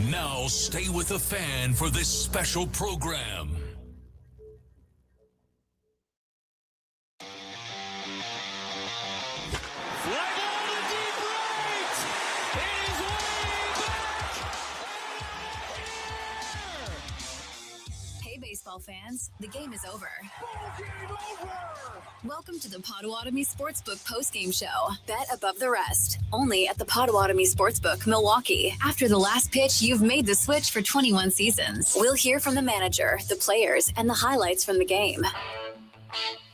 Now stay with the fan for this special program. Fly ball to deep right. It is way back. Hey, baseball fans, the game is over. Ball game over. Welcome to the Potawatomi Sportsbook postgame show. Bet above the rest. Only at the Potawatomi Sportsbook, Milwaukee. After the last pitch, you've made the switch for 21 seasons. We'll hear from the manager, the players, and the highlights from the game.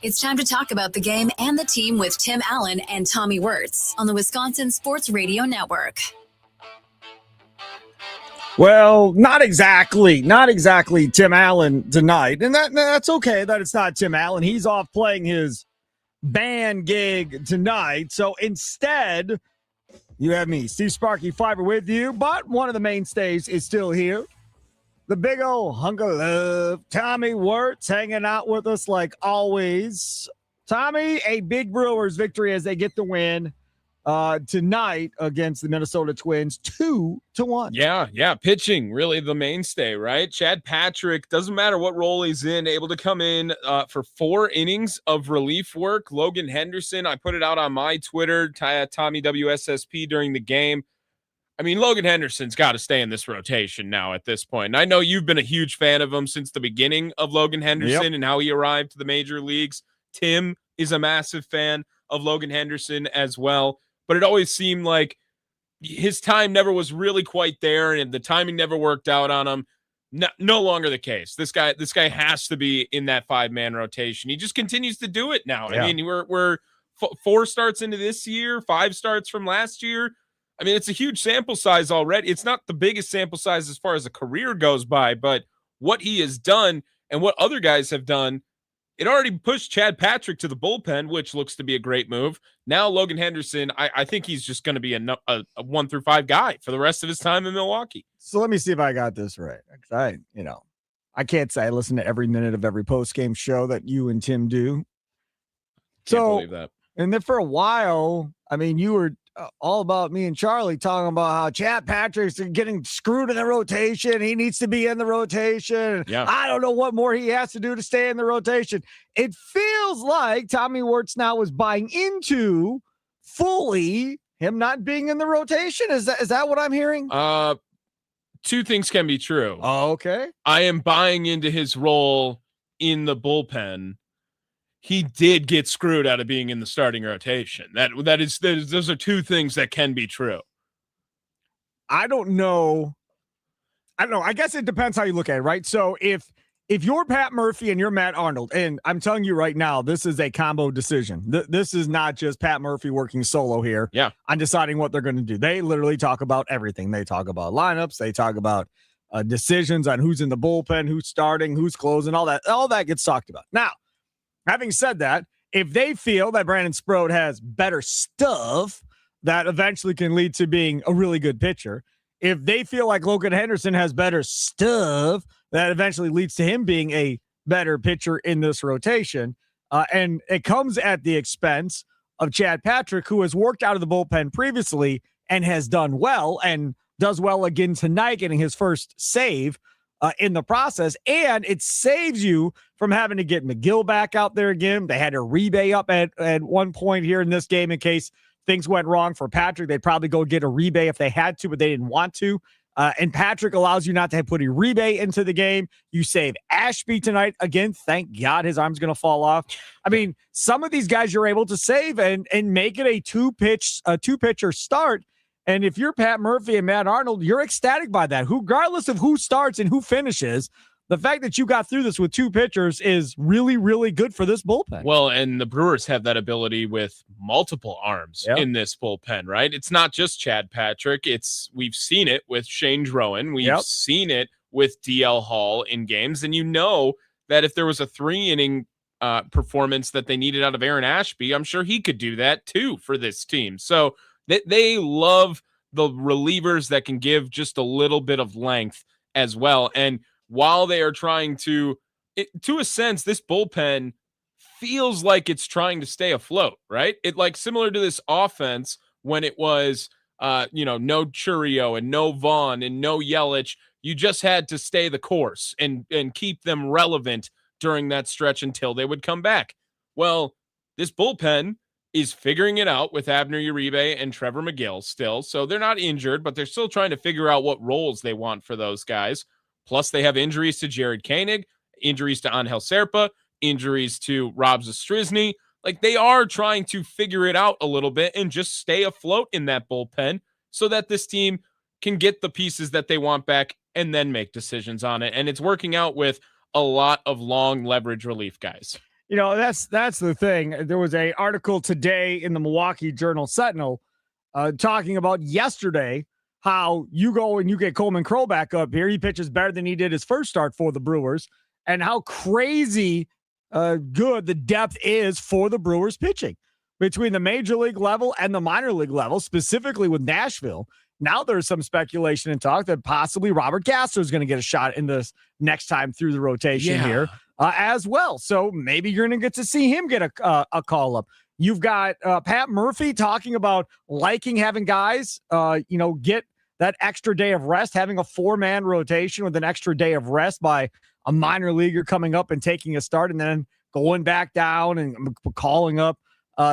It's time to talk about the game and the team with Tim Allen and Tommy Wortz on the Wisconsin Sports Radio Network. Well, not exactly Tim Allen tonight. And that's okay that it's not Tim Allen. He's off playing his band gig tonight. So instead, you have me, Steve Sparky Fifer, with you. But one of the mainstays is still here. The big old hunk of love, Tommy Wortz, hanging out with us like always. Tommy, a big Brewers victory as they get the win tonight against the Minnesota Twins, 2-1. Yeah. Pitching, really the mainstay, right? Chad Patrick, doesn't matter what role he's in, able to come in for 4 innings of relief work. Logan Henderson, I put it out on my Twitter, Tommy WSSP during the game. I mean, Logan Henderson's got to stay in this rotation now at this point. And I know you've been a huge fan of him since the beginning of Logan Henderson and how he arrived to the major leagues. Tim is a massive fan of Logan Henderson as well. But it always seemed like his time never was really quite there, and the timing never worked out on him. No longer the case. This guy has to be in that 5-man rotation. He just continues to do it now. Yeah. I mean, we're 4 starts into this year, 5 starts from last year. I mean, it's a huge sample size already. It's not the biggest sample size as far as a career goes by, but what he has done and what other guys have done, it already pushed Chad Patrick to the bullpen, which looks to be a great move. Now Logan Henderson, I think he's just going to be a 1 through 5 guy for the rest of his time in Milwaukee. So let me see if I got this right. I can't say I listen to every minute of every post-game show that you and Tim do. Can't believe that. And then for a while, I mean, you were all about me and Charlie talking about how Chad Patrick's getting screwed in the rotation. He needs to be in the rotation. Yeah. I don't know what more he has to do to stay in the rotation. It feels like Tommy Wortz now is buying into fully him not being in the rotation. Is that what I'm hearing? 2 things can be true. Oh, okay. I am buying into his role in the bullpen. He did get screwed out of being in the starting rotation. Those are 2 things that can be true. I don't know. I guess it depends how you look at it, right? So if you're Pat Murphy and you're Matt Arnold, and I'm telling you right now, this is a combo decision. This is not just Pat Murphy working solo here. Yeah. On deciding what they're going to do. They literally talk about everything. They talk about lineups. They talk about decisions on who's in the bullpen, who's starting, who's closing, all that. All that gets talked about. Now, having said that, if they feel that Brandon Sproat has better stuff that eventually can lead to being a really good pitcher, if they feel like Logan Henderson has better stuff that eventually leads to him being a better pitcher in this rotation, and it comes at the expense of Chad Patrick, who has worked out of the bullpen previously and has done well and does well again tonight, getting his first save in the process, and it saves you from having to get McGill back out there again. They had a rebate up at one point here in this game in case things went wrong for Patrick. They'd probably go get a rebate if they had to, but they didn't want to. And Patrick allows you not to put a rebate into the game. You save Ashby tonight. Again, thank God his arm's going to fall off. I mean, some of these guys you're able to save and make it a two-pitcher start. And if you're Pat Murphy and Matt Arnold, you're ecstatic by that. Regardless of who starts and who finishes, the fact that you got through this with 2 pitchers is really, really good for this bullpen. Well, and the Brewers have that ability with multiple arms in this bullpen, right? It's not just Chad Patrick. We've seen it with Shane Drowan. We've seen it with DL Hall in games. And you know that if there was a 3-inning performance that they needed out of Aaron Ashby, I'm sure he could do that too for this team. So they love the relievers that can give just a little bit of length as well. And while they are trying to a sense, this bullpen feels like it's trying to stay afloat, right? It like similar to this offense when it was no Churio and no Vaughn and no Yelich. You just had to stay the course and keep them relevant during that stretch until they would come back. Well, this bullpen is figuring it out with Abner Uribe and Trevor McGill still. So they're not injured, but they're still trying to figure out what roles they want for those guys. Plus, they have injuries to Jared Koenig, injuries to Angel Serpa, injuries to Rob Zastryzny. Like, they are trying to figure it out a little bit and just stay afloat in that bullpen so that this team can get the pieces that they want back and then make decisions on it. And it's working out with a lot of long leverage relief guys. That's the thing. There was an article today in the Milwaukee Journal-Sentinel talking about yesterday how you go and you get Coleman Crow back up here. He pitches better than he did his first start for the Brewers, and how crazy good the depth is for the Brewers pitching between the major league level and the minor league level, specifically with Nashville. Now there's some speculation and talk that possibly Robert Gasser is going to get a shot in this next time through the rotation here as well. So maybe you're going to get to see him get a call up. You've got Pat Murphy talking about liking having guys, get that extra day of rest, having a 4-man rotation with an extra day of rest by a minor leaguer coming up and taking a start and then going back down and calling up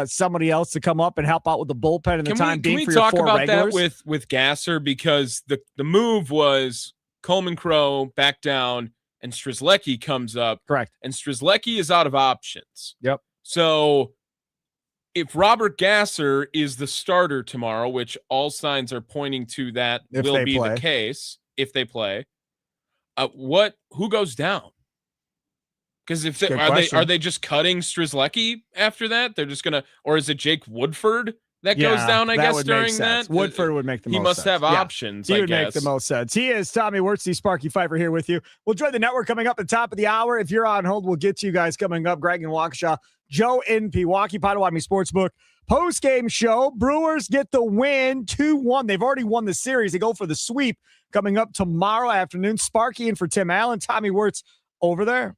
somebody else to come up and help out with the bullpen and the time being for your 4 regulars. Can we talk about that with Gasser? Because the move was Coleman Crow back down and Strzelecki comes up. Correct. And Strzelecki is out of options. Yep. So if Robert Gasser is the starter tomorrow, which all signs are pointing to that will be the case if they play, who goes down? Because if are they just cutting Strzelecki after that? They're just gonna, or is it Jake Woodford that goes down? I guess during that, Woodford would make the most sense. He must have options. He would make the most sense. He is Tommy Wortz, Sparky Fifer here with you. We'll join the network coming up at the top of the hour. If you're on hold, we'll get to you guys coming up. Greg and Waukesha, Joe in Pewaukee, Potawatomi Sportsbook post-game show. Brewers get the win 2-1. They've already won the series. They go for the sweep coming up tomorrow afternoon. Sparky in for Tim Allen. Tommy Wortz over there.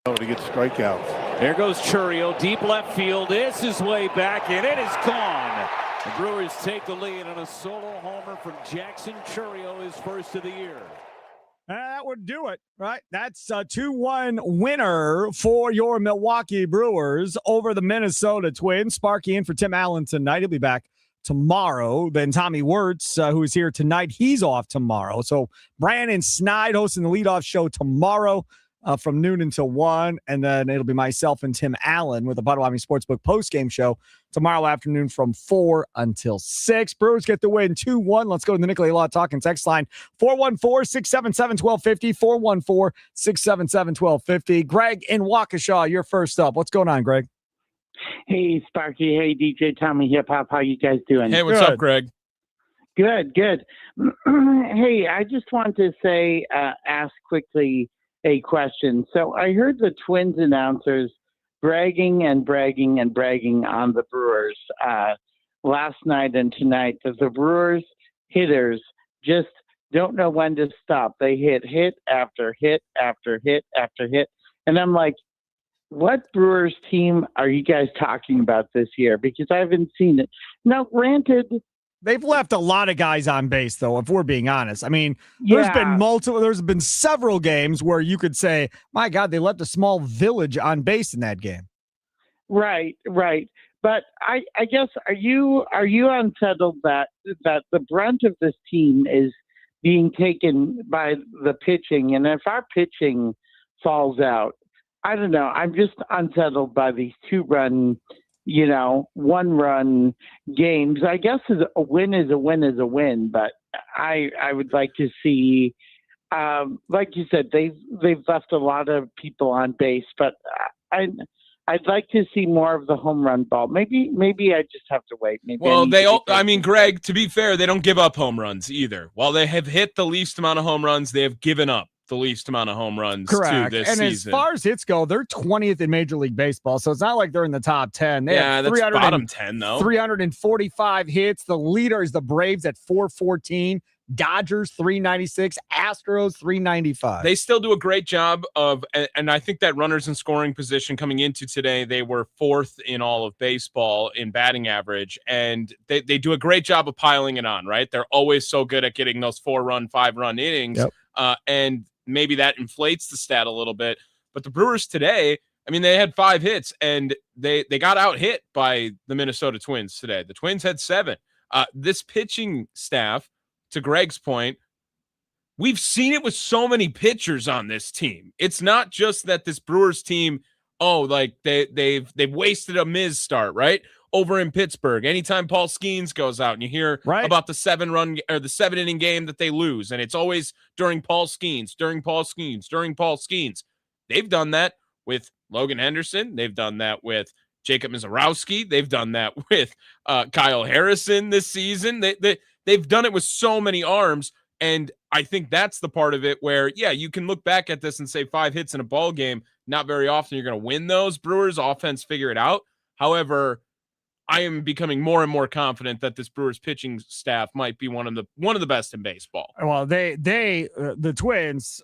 To get strikeouts. There goes Churio, deep left field. This is way back, and it is gone. The Brewers take the lead on a solo homer from Jackson Churio, his first of the year. That would do it, right? That's a 2-1 winner for your Milwaukee Brewers over the Minnesota Twins. Sparky in for Tim Allen tonight. He'll be back tomorrow. Then Tommy Wortz, who is here tonight, he's off tomorrow. So Brandon Snide hosting the leadoff show tomorrow from noon until 1. And then it'll be myself and Tim Allen with the Potawatomi Sportsbook postgame show tomorrow afternoon from 4 until 6. Brewers get the win 2-1. Let's go to the Nicolay Law Talk and text line 414-677-1250, 414-677-1250. Greg in Waukesha, you're first up. What's going on, Greg? Hey, Sparky. Hey, DJ Tommy Hip Hop. How you guys doing? Hey, what's up, Greg? Good. Hey, I just want to say, ask quickly a question. So I heard the Twins announcers bragging on the Brewers last night and tonight that the Brewers hitters just don't know when to stop. They hit after hit after hit after hit. And I'm like, what Brewers team are you guys talking about this year? Because I haven't seen it. Now, granted, they've left a lot of guys on base, though, if we're being honest. I mean, there's been several games where you could say, my God, they left a small village on base in that game. Right. But I guess, are you unsettled that the brunt of this team is being taken by the pitching? And if our pitching falls out, I don't know. I'm just unsettled by these 2-run, 1-run games. I guess a win is a win, but I would like to see, like you said, they've left a lot of people on base, but I'd like to see more of the home run ball. Maybe I just have to wait. Greg, to be fair, they don't give up home runs either. While they have hit the least amount of home runs, they have given up the least amount of home runs to this season. As far as hits go, they're 20th in Major League Baseball, so it's not like they're in the top 10. That's bottom 10, though. 345 hits. The leader is the Braves at 414. Dodgers 396, Astros 395. They still do a great job of, and I think that runners in scoring position coming into today, they were 4th in all of baseball in batting average, and they do a great job of piling it on, right? They're always so good at getting those 4-run, 5-run innings, and maybe that inflates the stat a little bit. But the Brewers today, I mean, they had 5 hits, and they got out hit by the Minnesota Twins today. The Twins had 7. This pitching staff, to Greg's point, we've seen it with so many pitchers on this team. It's not just that this Brewers team, they've wasted a Miz start, right? Over in Pittsburgh, anytime Paul Skeens goes out and you hear about the 7-run or the 7-inning game that they lose, and it's always during Paul Skeens. They've done that with Logan Henderson. They've done that with Jacob Mizorowski. They've done that with Kyle Harrison this season. They've done it with so many arms, and I think that's the part of it where, you can look back at this and say 5 hits in a ball game. Not very often you're going to win those. Brewers offense figure it out. However, I am becoming more and more confident that this Brewers pitching staff might be one of the best in baseball. Well, the Twins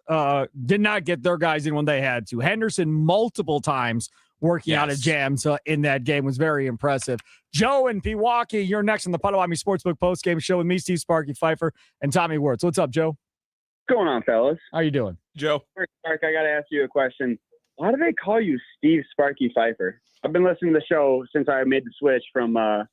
did not get their guys in when they had to. Henderson multiple times working out of jams in that game was very impressive. Joe in Pewaukee, you're next on the Potawatomi Sportsbook postgame show with me, Steve Sparky, Fifer, and Tommy Wortz. What's up, Joe? What's going on, fellas? How you doing? Joe. Spark, I got to ask you a question. Why do they call you Steve Sparky Fifer? I've been listening to the show since I made the switch from the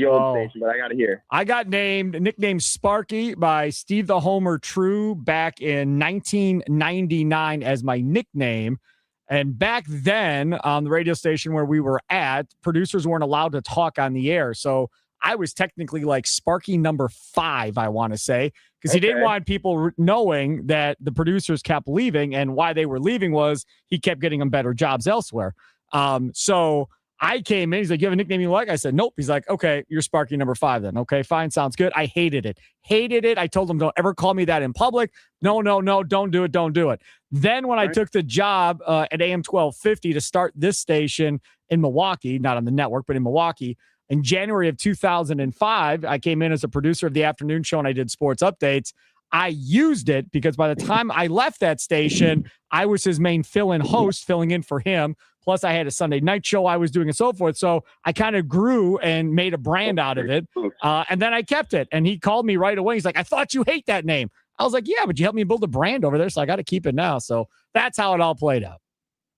old station, but I got to hear. I got nicknamed Sparky by Steve the Homer True back in 1999 as my nickname. And back then on the radio station where we were at, producers weren't allowed to talk on the air. So I was technically like Sparky number 5, I want to say, because he didn't want people knowing that the producers kept leaving, and why they were leaving was he kept getting them better jobs elsewhere. So I came in, he's like, you have a nickname you like? I said, nope. He's like, okay, you're Sparky number 5 then. Okay, fine. Sounds good. I hated it. I told him, don't ever call me that in public. No, don't do it. Then when I took the job at AM 1250 to start this station in Milwaukee, not on the network, but in Milwaukee, in January of 2005, I came in as a producer of the afternoon show and I did sports updates. I used it because by the time I left that station, I was his main fill-in host, filling in for him. Plus, I had a Sunday night show I was doing and so forth. So I kind of grew and made a brand out of it. And then I kept it. And he called me right away. He's like, I thought you hate that name. I was like, yeah, but you helped me build a brand over there. So I got to keep it now. So that's how it all played out.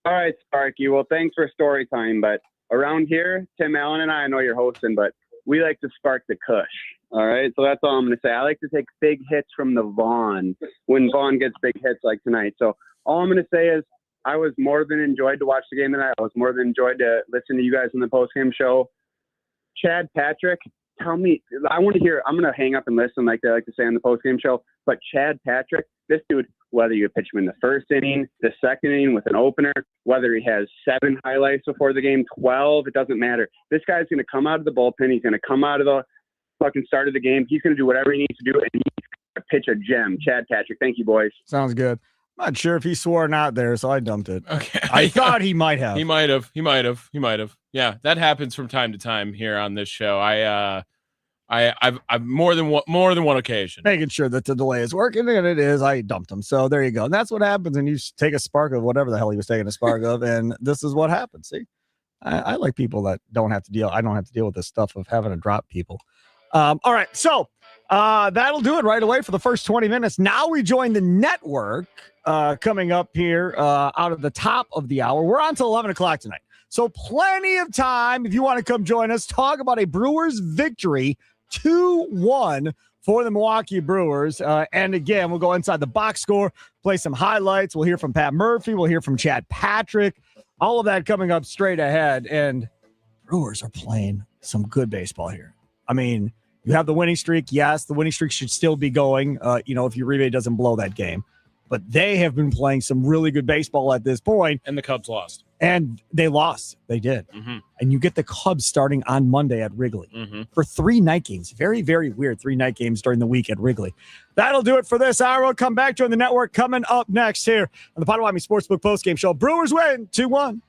All right, Sparky. Well, thanks for story time. But around here, Tim Allen and I know you're hosting, but we like to spark the Kush. All right. So that's all I'm going to say. I like to take big hits from the Vaughn when Vaughn gets big hits like tonight. So all I'm going to say is I was more than enjoyed to watch the game tonight. I was more than enjoyed to listen to you guys in the postgame show. Chad Patrick, tell me, I want to hear, I'm going to hang up and listen like they like to say on the postgame show, but Chad Patrick, this dude, whether you pitch him in the first inning, the second inning with an opener, whether he has 7 highlights before the game, 12, it doesn't matter. This guy's going to come out of the bullpen. He's going to come out of the fucking start of the game. He's going to do whatever he needs to do, and he's going to pitch a gem. Chad Patrick, thank you, boys. Sounds good. I'm not sure if he swore or not there, so I dumped it. Okay. I thought he might have. He might have. Yeah, that happens from time to time here on this show. I've more than one occasion making sure that the delay is working, and it is. I dumped him. So there you go. And that's what happens. And you take a spark of whatever the hell he was taking a spark of, and this is what happens. See, I like people that don't have to deal. I don't have to deal with this stuff of having to drop people. All right, so that'll do it right away for the first 20 minutes. Now we join the network coming up here out of the top of the hour. We're on till 11 o'clock tonight. So plenty of time if you want to come join us, talk about a Brewers victory 2-1 for the Milwaukee Brewers. And again, we'll go inside the box score, play some highlights. We'll hear from Pat Murphy. We'll hear from Chad Patrick. All of that coming up straight ahead. And Brewers are playing some good baseball here. I mean, you have the winning streak. Yes, the winning streak should still be going, if Uribe doesn't blow that game. But they have been playing some really good baseball at this point. and the Cubs lost. And they lost. They did. Mm-hmm. And you get the Cubs starting on Monday at Wrigley for 3 night games. Very, very weird 3 night games during the week at Wrigley. That'll do it for this hour. We'll come back to the network coming up next here on the Potawatomi Sportsbook postgame show. Brewers win 2-1.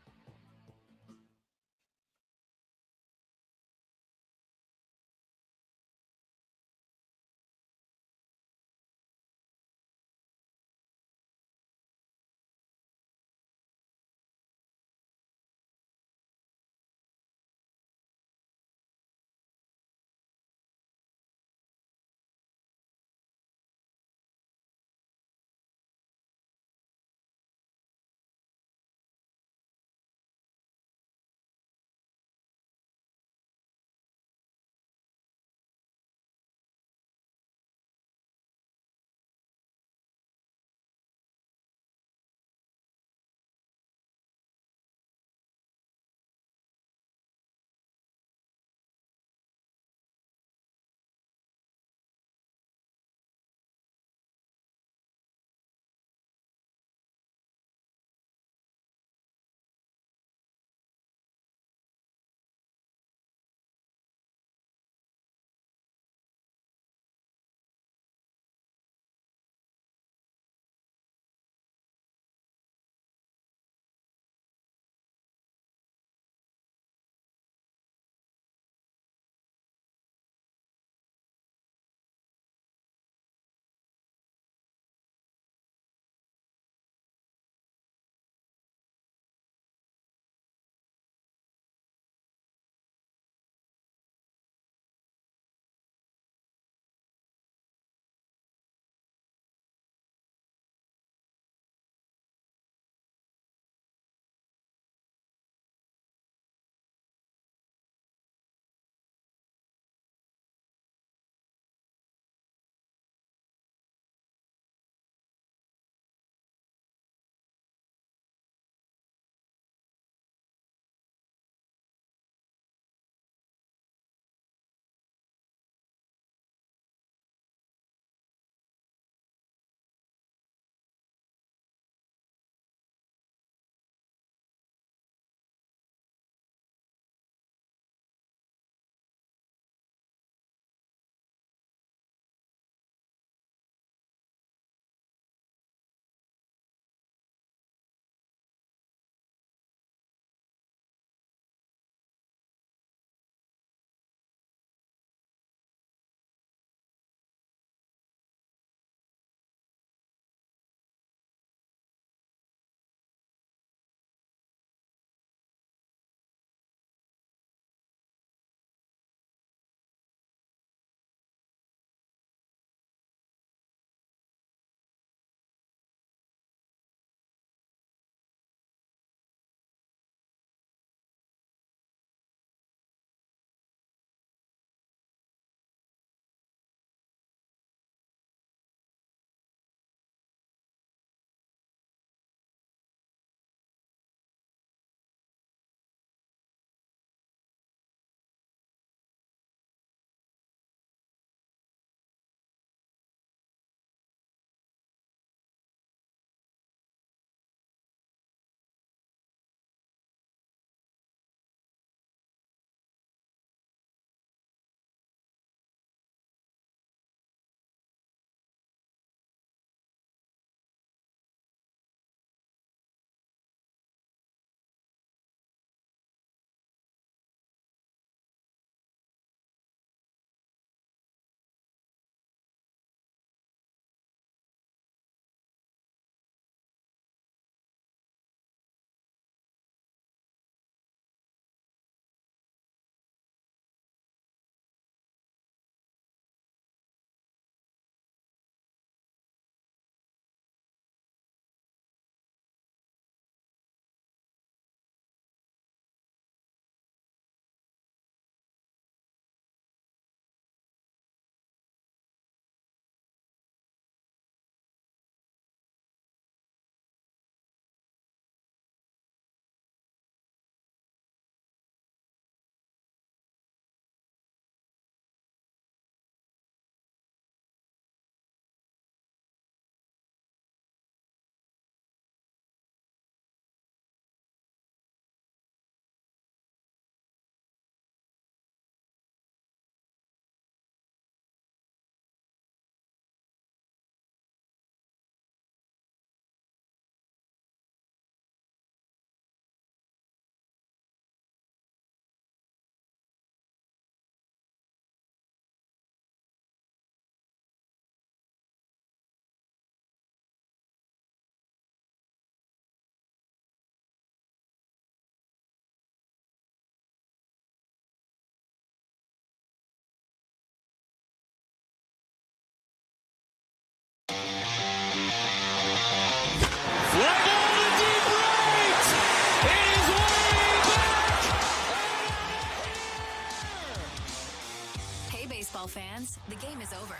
fans, the game is over.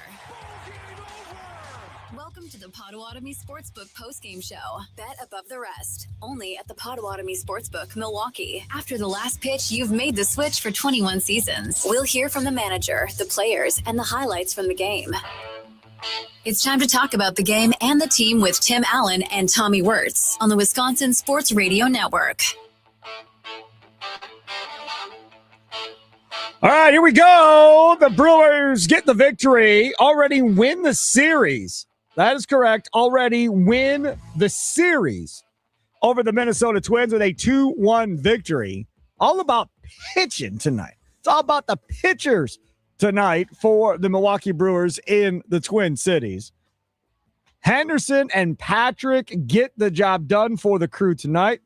Welcome to the Potawatomi Sportsbook postgame show. Bet above the rest. Only at the Potawatomi Sportsbook, Milwaukee. After the last pitch, you've made the switch for 21 seasons. We'll hear from the manager, the players, and the highlights from the game. It's time to talk about the game and the team with Tim Allen and Tommy Wortz on the Wisconsin Sports Radio Network. All right, here we go. The Brewers get the victory, already win the series. That is correct. Already win the series over the Minnesota Twins with a 2-1 victory. All about pitching tonight. It's all about the pitchers tonight for the Milwaukee Brewers in the Twin Cities. Henderson and Patrick get the job done for the crew tonight.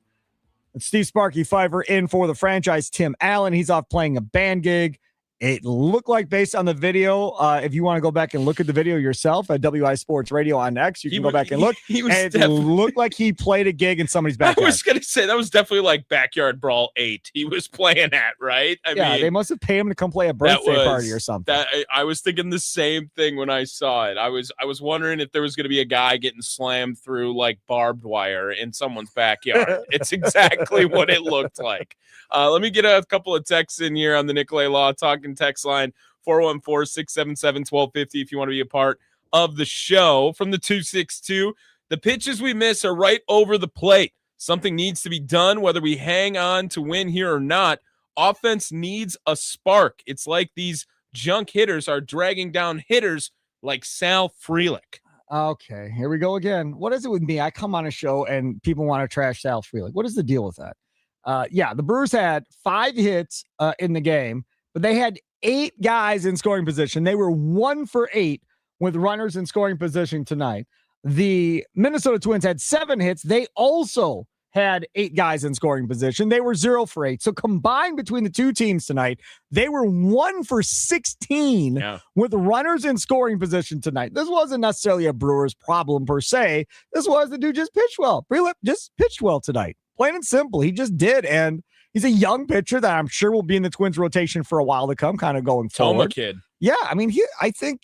It's Steve Sparky Fifer in for the franchise Tim Allen. He's off playing a band gig. It looked like, based on the video, if you want to go back and look at the video yourself at WI Sports Radio on X, you can go back and look. It looked like he played a gig in somebody's backyard. I was going to say, that was definitely like Backyard Brawl 8 he was playing at, right? I mean, they must have paid him to come play a birthday party or something. I was thinking the same thing when I saw it. I was wondering if there was going to be a guy getting slammed through like barbed wire in someone's backyard. It's exactly what it looked like. Let me get a couple of texts in here on the Nicolay Law Talking text line, 414-677-1250 if you want to be a part of the show. From the 262, the pitches we miss are right over the plate. Something needs to be done, whether we hang on to win here or not. Offense needs a spark. It's like these junk hitters are dragging down hitters like Sal Frelick. Okay, here we go again. What is it with me? I come on a show and people want to trash Sal Frelick. What is the deal with that? The Brewers had 5 hits in the game, but they had 8 guys in scoring position. They were 1 for 8 with runners in scoring position tonight. The Minnesota Twins had 7 hits. They also had 8 guys in scoring position. They were 0 for 8. So combined between the two teams tonight, they were 1 for 16 with runners in scoring position tonight. This wasn't necessarily a Brewers problem per se. This was the dude just pitched well. Frelick just pitched well tonight. Plain and simple. He just did. And he's a young pitcher that I'm sure will be in the Twins rotation for a while to come, kind of going forward. Toma kid. Yeah, I mean, I think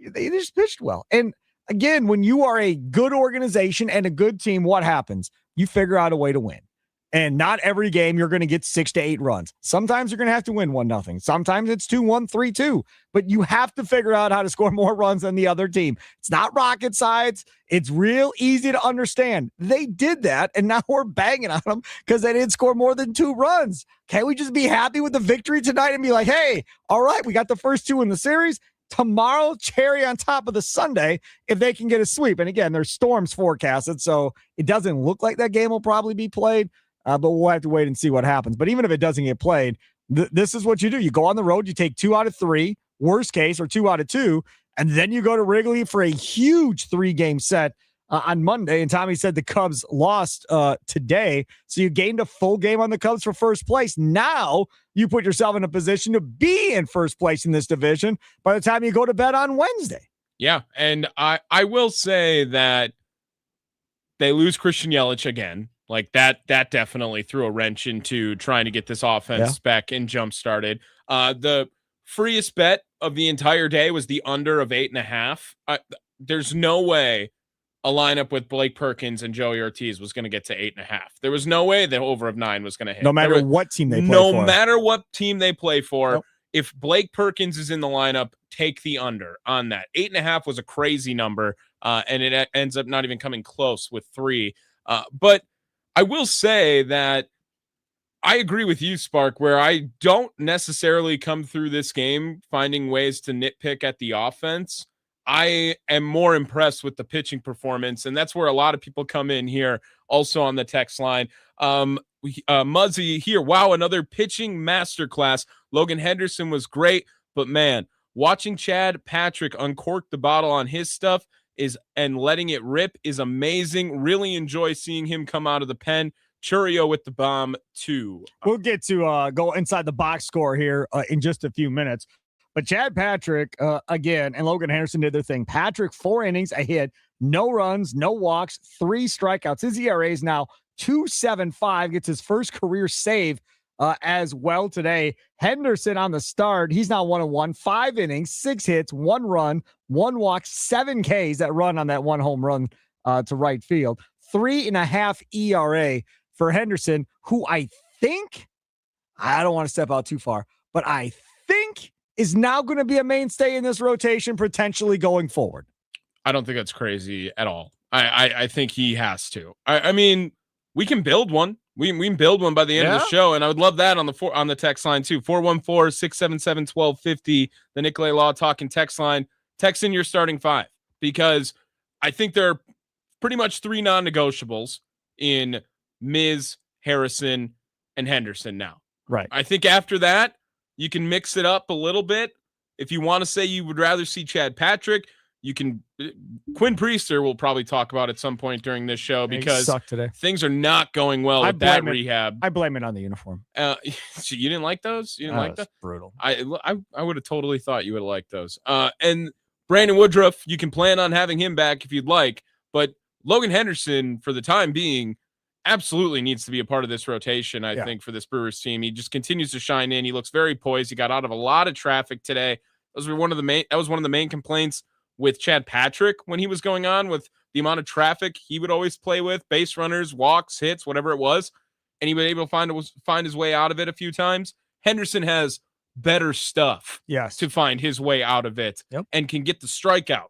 they just pitched well. And again, when you are a good organization and a good team, what happens? You figure out a way to win. And not every game you're going to get 6 to 8 runs. Sometimes you're going to have to win 1-0. Sometimes it's 2-1, 3-2. But you have to figure out how to score more runs than the other team. It's not rocket science. It's real easy to understand. They did that, and now we're banging on them because they didn't score more than 2 runs. Can't we just be happy with the victory tonight and be like, hey, all right, we got the first 2 in the series. Tomorrow, cherry on top of the Sunday, if they can get a sweep. And again, there's storms forecasted, so it doesn't look like that game will probably be played. But we'll have to wait and see what happens. But even if it doesn't get played, this is what you do. You go on the road, you take 2 out of 3, worst case, or 2 out of 2, and then you go to Wrigley for a huge 3-game set on Monday. And Tommy said the Cubs lost today, so you gained a full game on the Cubs for first place. Now you put yourself in a position to be in first place in this division by the time you go to bed on Wednesday. Yeah, and I will say that they lose Christian Yelich again. Like that definitely threw a wrench into trying to get this offense back and jump started. The freest bet of the entire day was the under of 8.5. There's no way a lineup with Blake Perkins and Joey Ortiz was going to get to 8.5. There was no way the over of 9 was going to hit. No matter what team they play for. No matter what team they play for. Nope. If Blake Perkins is in the lineup, take the under on that. 8.5 was a crazy number, and it ends up not even coming close with 3. But I will say that I agree with you, Spark, where I don't necessarily come through this game finding ways to nitpick at the offense. I am more impressed with the pitching performance, and that's where a lot of people come in here also on the text line. Muzzy here. Wow, another pitching masterclass. Logan Henderson was great, but man, watching Chad Patrick uncork the bottle on his stuff and letting it rip is amazing. Really enjoy seeing him come out of the pen. Churio with the bomb too. We'll get to go inside the box score here in just a few minutes. But Chad Patrick, again, and Logan Henderson did their thing. Patrick, 4 innings, a hit, no runs, no walks, 3 strikeouts. His ERA is now 2.75, gets his first career save as well today. Henderson on the start. He's now 1-1, 5 innings, 6 hits, 1 run, 1 walk, 7 Ks that run on that 1 home run to right field. 3.5 ERA for Henderson, who I don't want to step out too far, but I think is now going to be a mainstay in this rotation, potentially going forward. I don't think that's crazy at all. I think he has to. I mean, we can build one. We can build one by the end of the show, and I would love that on the text line too. 414-677-1250, the Nicolay Law Talking text line. Text in your starting 5, because I think there are pretty much 3 non-negotiables in Miz, Harrison, and Henderson now. Right. I think after that, you can mix it up a little bit. If you want to say you would rather see Chad Patrick, you can. Quinn Priester will probably talk about at some point during this show, because things are not going well with that rehab. I blame it on the uniform. So you didn't like those? You didn't like that? Brutal. I would have totally thought you would have liked those. And Brandon Woodruff, you can plan on having him back if you'd like, but Logan Henderson, for the time being, absolutely needs to be a part of this rotation. I think for this Brewers team, he just continues to shine in. He looks very poised. He got out of a lot of traffic today. That was one of the main complaints with Chad Patrick when he was going on, with the amount of traffic he would always play with, base runners, walks, hits, whatever it was, and he was able to find his way out of it a few times. Henderson has better stuff to find his way out of it, and can get the strikeout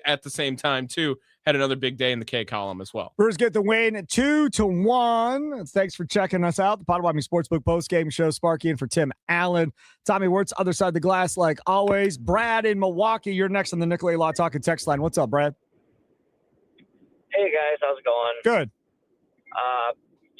at the same time too. Had another big day in the K column as well. Brewers get the win 2-1. Thanks for checking us out. The Potawatomi Sportsbook postgame show. Sparky in for Tim Allen. Tommy Wortz, other side of the glass, like always. Brad in Milwaukee. You're next on the Nicolay Law Talking text line. What's up, Brad? Hey, guys. How's it going? Good.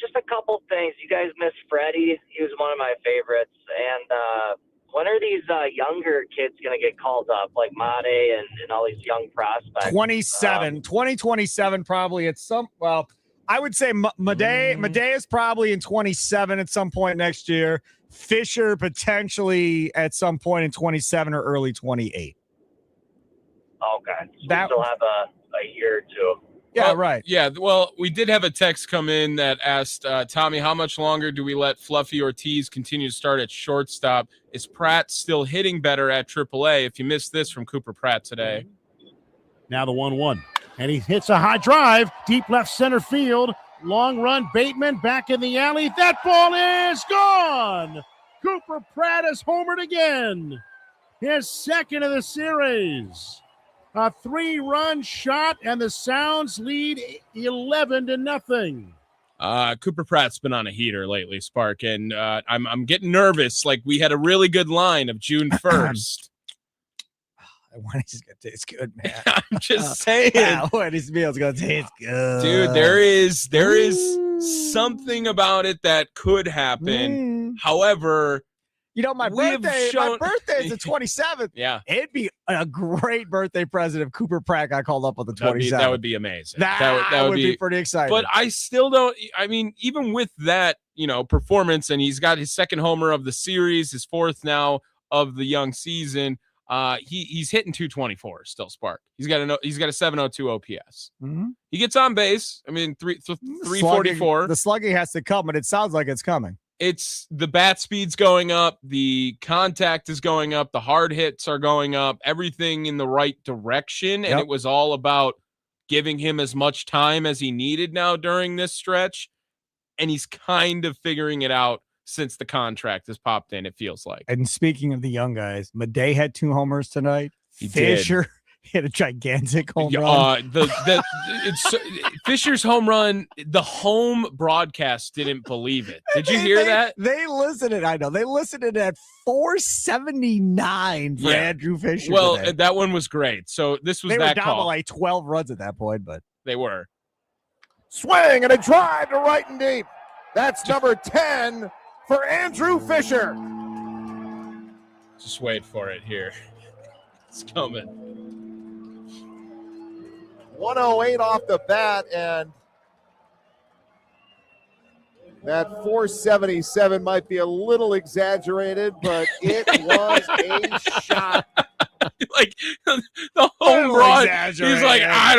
Just a couple things. You guys missed Freddie. He was one of my favorites. And when are these younger kids going to get called up, like Made and all these young prospects? 2027 probably at some, well, I would say Made is probably in 27 at some point next year. Fisher potentially at some point in 27 or early 28. Okay. So we still have a year or two. Yeah, right. Yeah, well, we did have a text come in that asked, Tommy, how much longer do we let Fluffy Ortiz continue to start at shortstop? Is Pratt still hitting better at AAA? If you missed this from Cooper Pratt today. Now the 1-1. And he hits a high drive, deep left center field. Long run, Bateman back in the alley. That ball is gone! Cooper Pratt has homered again. His second of the series. A 3-run shot, and the Sounds lead 11-0. Cooper Pratt's been on a heater lately, Spark, and I'm getting nervous. Like, we had a really good line of June 1st. Wendy's gonna taste good, man. I'm just saying. Wendy's meal's gonna taste good, dude. There is something about it that could happen. However, you know, my birthday is the 27th. Yeah. It'd be a great birthday present if Cooper Pratt got called up on the 27th. That would be amazing. That would be pretty exciting. But I still don't, I mean, even with that, performance, and he's got his second homer of the series, his 4th now of the young season, he's hitting 224 still, Spark. He's got a 702 OPS. Mm-hmm. He gets on base. I mean, 344. The slugging has to come, but it sounds like it's coming. It's the bat speed's going up, the contact is going up, the hard hits are going up, everything in the right direction. And it was all about giving him as much time as he needed now during this stretch. And he's kind of figuring it out since the contract has popped in, it feels like. And speaking of the young guys, Made had 2 homers tonight. Fisher hit a gigantic home run. Fisher's home run, the home broadcast didn't believe it. Did you hear that? They listed it. I know. They listed it at 479 for Andrew Fisher. Well, today. That one was great. So this was they that were down call. to like 12 runs at that point, but they were. Swing and a drive to right and deep. That's number 10 for Andrew Fisher. Just wait for it here. It's coming. 108 off the bat, and that 477 might be a little exaggerated, but it was a shot. Like the home run, he's like, I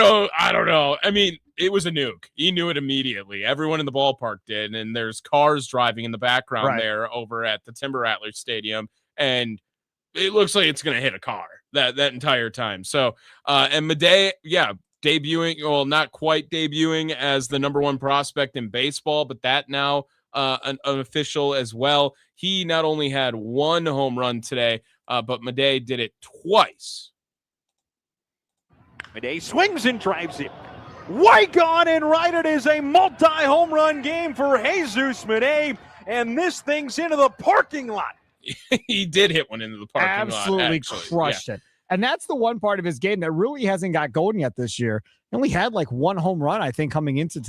don't know. I mean, it was a nuke. He knew it immediately. Everyone in the ballpark did. And there's cars driving in the background there over at the Timber Rattlers Stadium. And it looks like it's going to hit a car that entire time. So, and Madej, debuting, well, not quite debuting as the number one prospect in baseball, but that now an official as well. He not only had one home run today, but Madej did it twice. Madej swings and drives it. Way gone and right. It is a multi-home run game for Jesus Madej, and this thing's into the parking lot. He did hit one into the parking lot. Absolutely crushed it. And that's the one part of his game that really hasn't got going yet this year. He only had like one home run, I think, coming into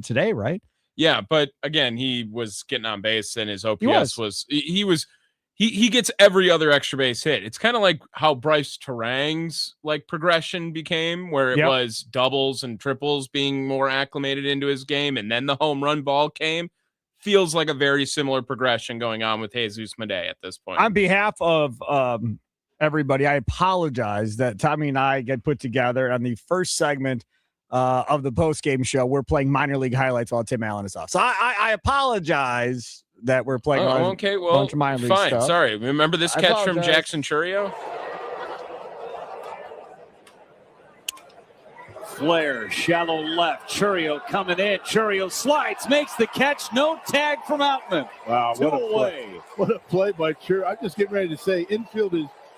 today, right? Yeah, but again, he was getting on base, and his OPS he gets every other extra base hit. It's kind of like how Bryce Terang's like progression became, where it was doubles and triples being more acclimated into his game, and then the home run ball came. Feels like a very similar progression going on with Jesus Madej at this point. On behalf of everybody, I apologize that Tommy and I get put together on the first segment of the post-game show. We're playing minor league highlights while Tim Allen is off. So I apologize that we're playing a bunch of minor league stuff. Sorry. Remember this catch from Jackson Chourio? Flare, shallow left. Chourio coming in. Chourio slides, makes the catch. No tag from Outman. Wow, what a play. What a play by Chourio. I'm just getting ready to say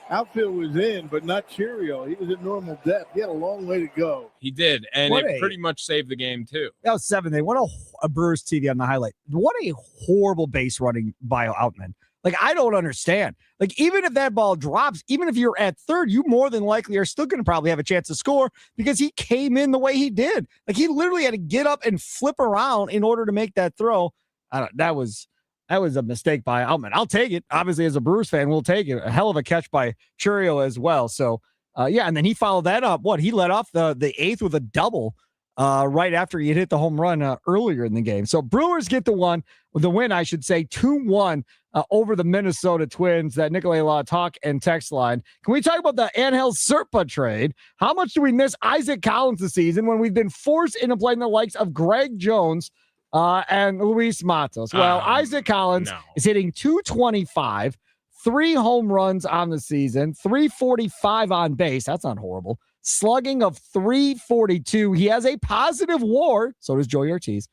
outfield was in, but not Chourio. He was at normal depth. He had a long way to go. He did, and it pretty much saved the game, too. That was 7th inning. What a Brewers TV on the highlight. What a horrible base running by Outman. Like, I don't understand. Like, even if that ball drops, even if you're at third, you more than likely are still going to probably have a chance to score because he came in the way he did. Like, he literally had to get up and flip around in order to make that throw. That was a mistake by Outman. I'll take it. Obviously, as a Brewers fan, we'll take it. A hell of a catch by Chourio as well. So, and then he followed that up. He let off the 8th with a double right after he had hit the home run earlier in the game. So Brewers get the win, I should say, 2-1 over the Minnesota Twins. That Nikolai Law talk and text line. Can we talk about the Angel Serpa trade? How much do we miss Isaac Collins this season when we've been forced into playing the likes of Greg Jones and Luis Matos? Well, Isaac Collins is hitting .225, 3 home runs on the season, .345 on base. That's not horrible. Slugging of .342. He has a positive WAR. So does Joey Ortiz.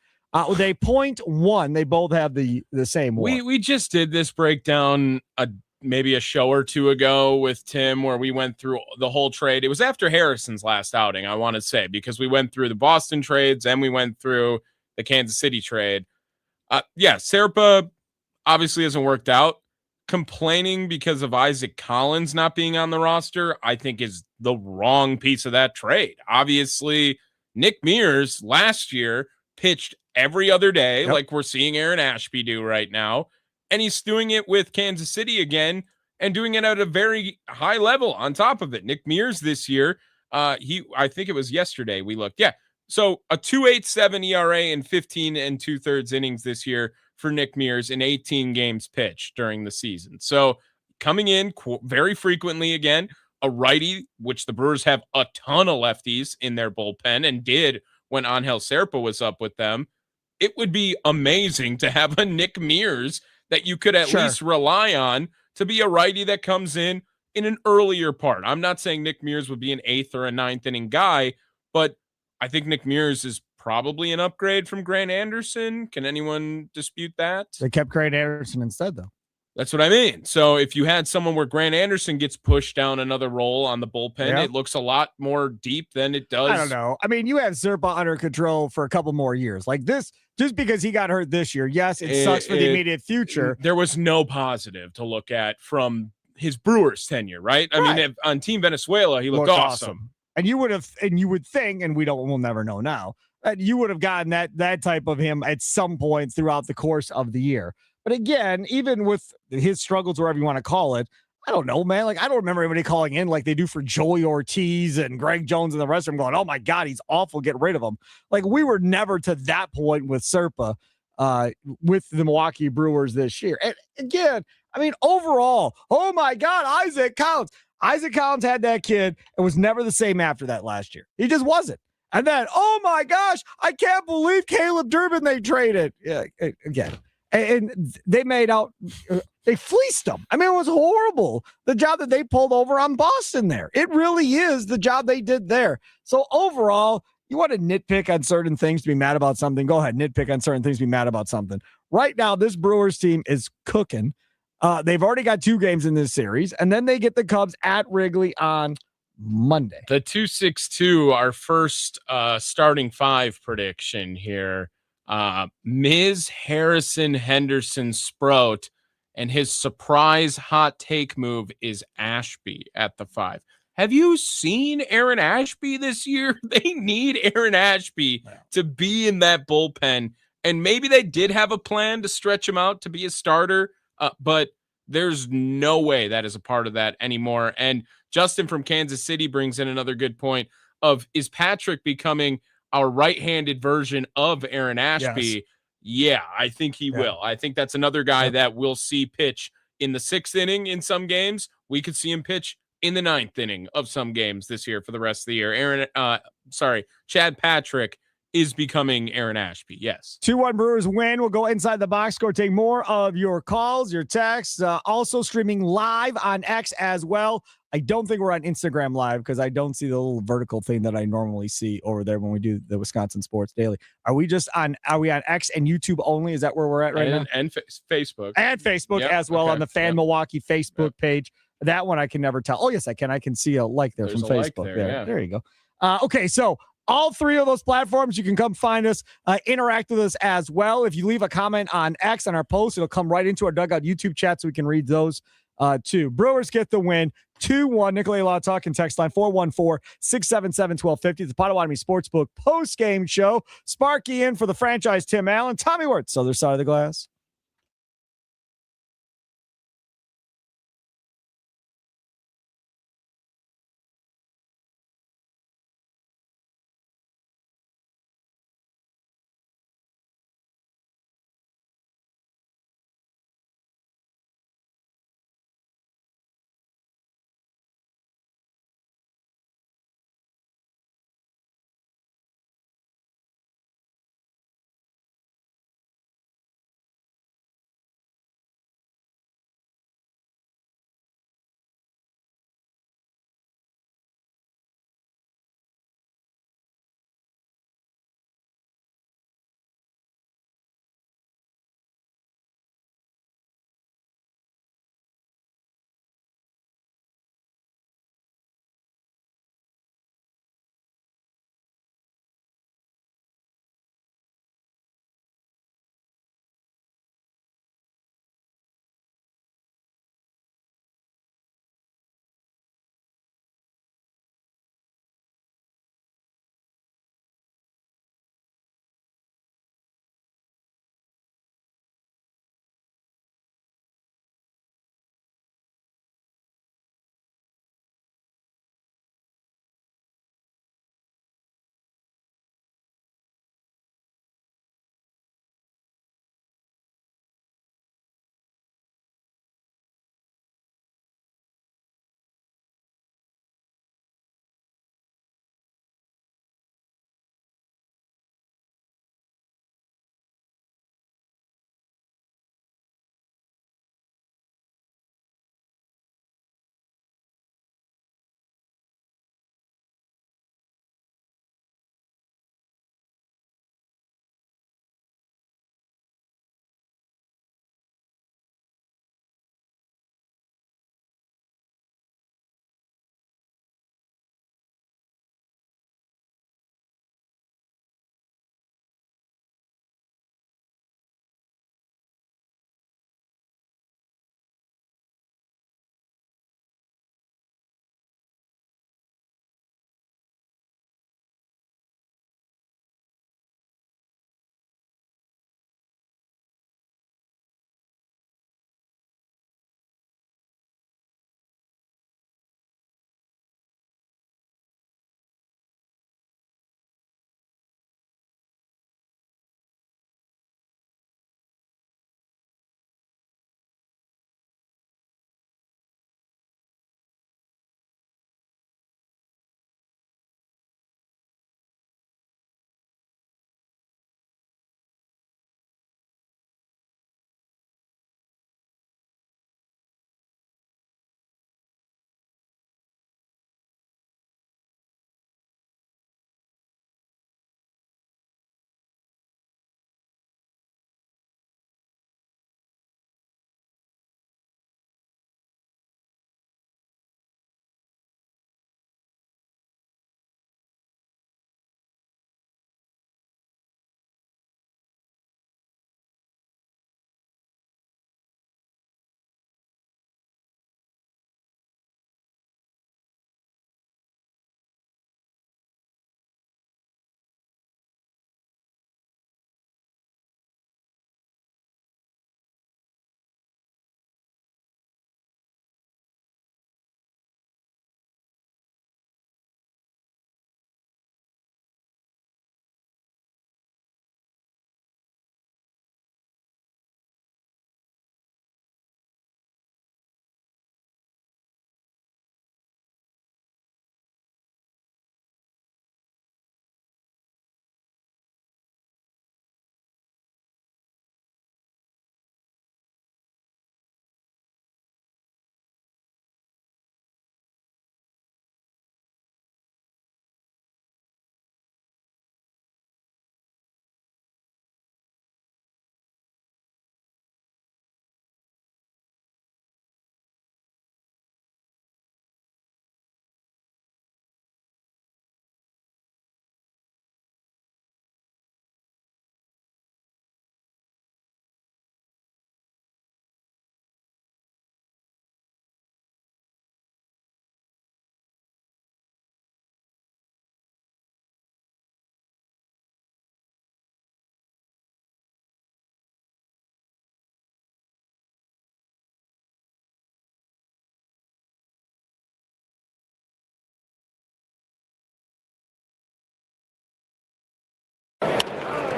With a .1. They both have the same WAR. We just did this breakdown maybe a show or two ago with Tim, where we went through the whole trade. It was after Harrison's last outing, I want to say, because we went through the Boston trades and we went through the Kansas City trade. Serpa obviously hasn't worked out. Complaining because of Isaac Collins not being on the roster, I think, is the wrong piece of that trade. Obviously, Nick Mears last year pitched every other day, like we're seeing Aaron Ashby do right now, and he's doing it with Kansas City again and doing it at a very high level on top of it. Nick Mears this year, I think it was yesterday we looked. So a 2.87 ERA in 15 2/3 innings this year for Nick Mears in 18 games pitched during the season. So coming in very frequently again, a righty, which the Brewers have a ton of lefties in their bullpen and did when Angel Serpa was up with them. It would be amazing to have a Nick Mears that you could at least rely on to be a righty that comes in an earlier part. I'm not saying Nick Mears would be an 8th or a 9th inning guy, but I think Nick Mears is probably an upgrade from Grant Anderson. Can anyone dispute that? They kept Grant Anderson instead, though. That's what I mean. So if you had someone where Grant Anderson gets pushed down another role on the bullpen, it looks a lot more deep than it does. I don't know. I mean, you have Serpa under control for a couple more years. Like this, just because he got hurt this year, yes, it sucks for the immediate future. There was no positive to look at from his Brewers tenure, right? I mean, on Team Venezuela, he looked awesome. And you would think, and we'll never know now, that you would have gotten that type of him at some point throughout the course of the year. But again, even with his struggles, whatever you want to call it, I don't know, man. Like, I don't remember anybody calling in like they do for Joey Ortiz and Greg Jones and the rest of them going, oh my God, he's awful, get rid of him. Like, we were never to that point with Serpa with the Milwaukee Brewers this year. And again, I mean, overall, oh my God, Isaac Collins. Isaac Collins had that kid and was never the same after that last year. He just wasn't. And then, oh my gosh, I can't believe Caleb Durbin they traded. Yeah, again. And they made out, they fleeced them. I mean, it was horrible. The job that they pulled over on Boston there. It really is the job they did there. So overall, you want to nitpick on certain things to be mad about something. Go ahead, nitpick on certain things to be mad about something. Right now, this Brewers team is cooking. They've already got 2 games in this series, and then they get the Cubs at Wrigley on Monday. The 262, our first starting 5 prediction here. Ms. Harrison Henderson Sprout, and his surprise hot take move is Ashby at the 5. Have you seen Aaron Ashby this year? They need Aaron Ashby to be in that bullpen. And maybe they did have a plan to stretch him out to be a starter, but there's no way that is a part of that anymore. And Justin from Kansas City brings in another good point of, is Patrick becoming our right-handed version of Aaron Ashby? Yes. Yeah, I think he will. I think that's another guy that we'll see pitch in the 6th inning in some games. We could see him pitch in the 9th inning of some games this year for the rest of the year. Chad Patrick is becoming Aaron Ashby. Yes. 2-1 Brewers win. We'll go inside the box score, take more of your calls, your texts, also streaming live on X as well. I don't think we're on Instagram live because I don't see the little vertical thing that I normally see over there when we do the Wisconsin Sports Daily. Are we on X and YouTube only? Is that where we're at right now? And Facebook. And Facebook as well on the Fan Milwaukee Facebook page. That one I can never tell. Oh, yes, I can. I can see a like there from Facebook. There you go. Okay, so all 3 of those platforms, you can come find us, interact with us as well. If you leave a comment on X on our post, it'll come right into our Dugout YouTube chat so we can read those too. Brewers get the win, 2-1. Nikolai Law talking text line 414-677-1250. The Potawatomi Sportsbook post-game show. Sparky in for the franchise Tim Allen. Tommy Wortz, other side of the glass.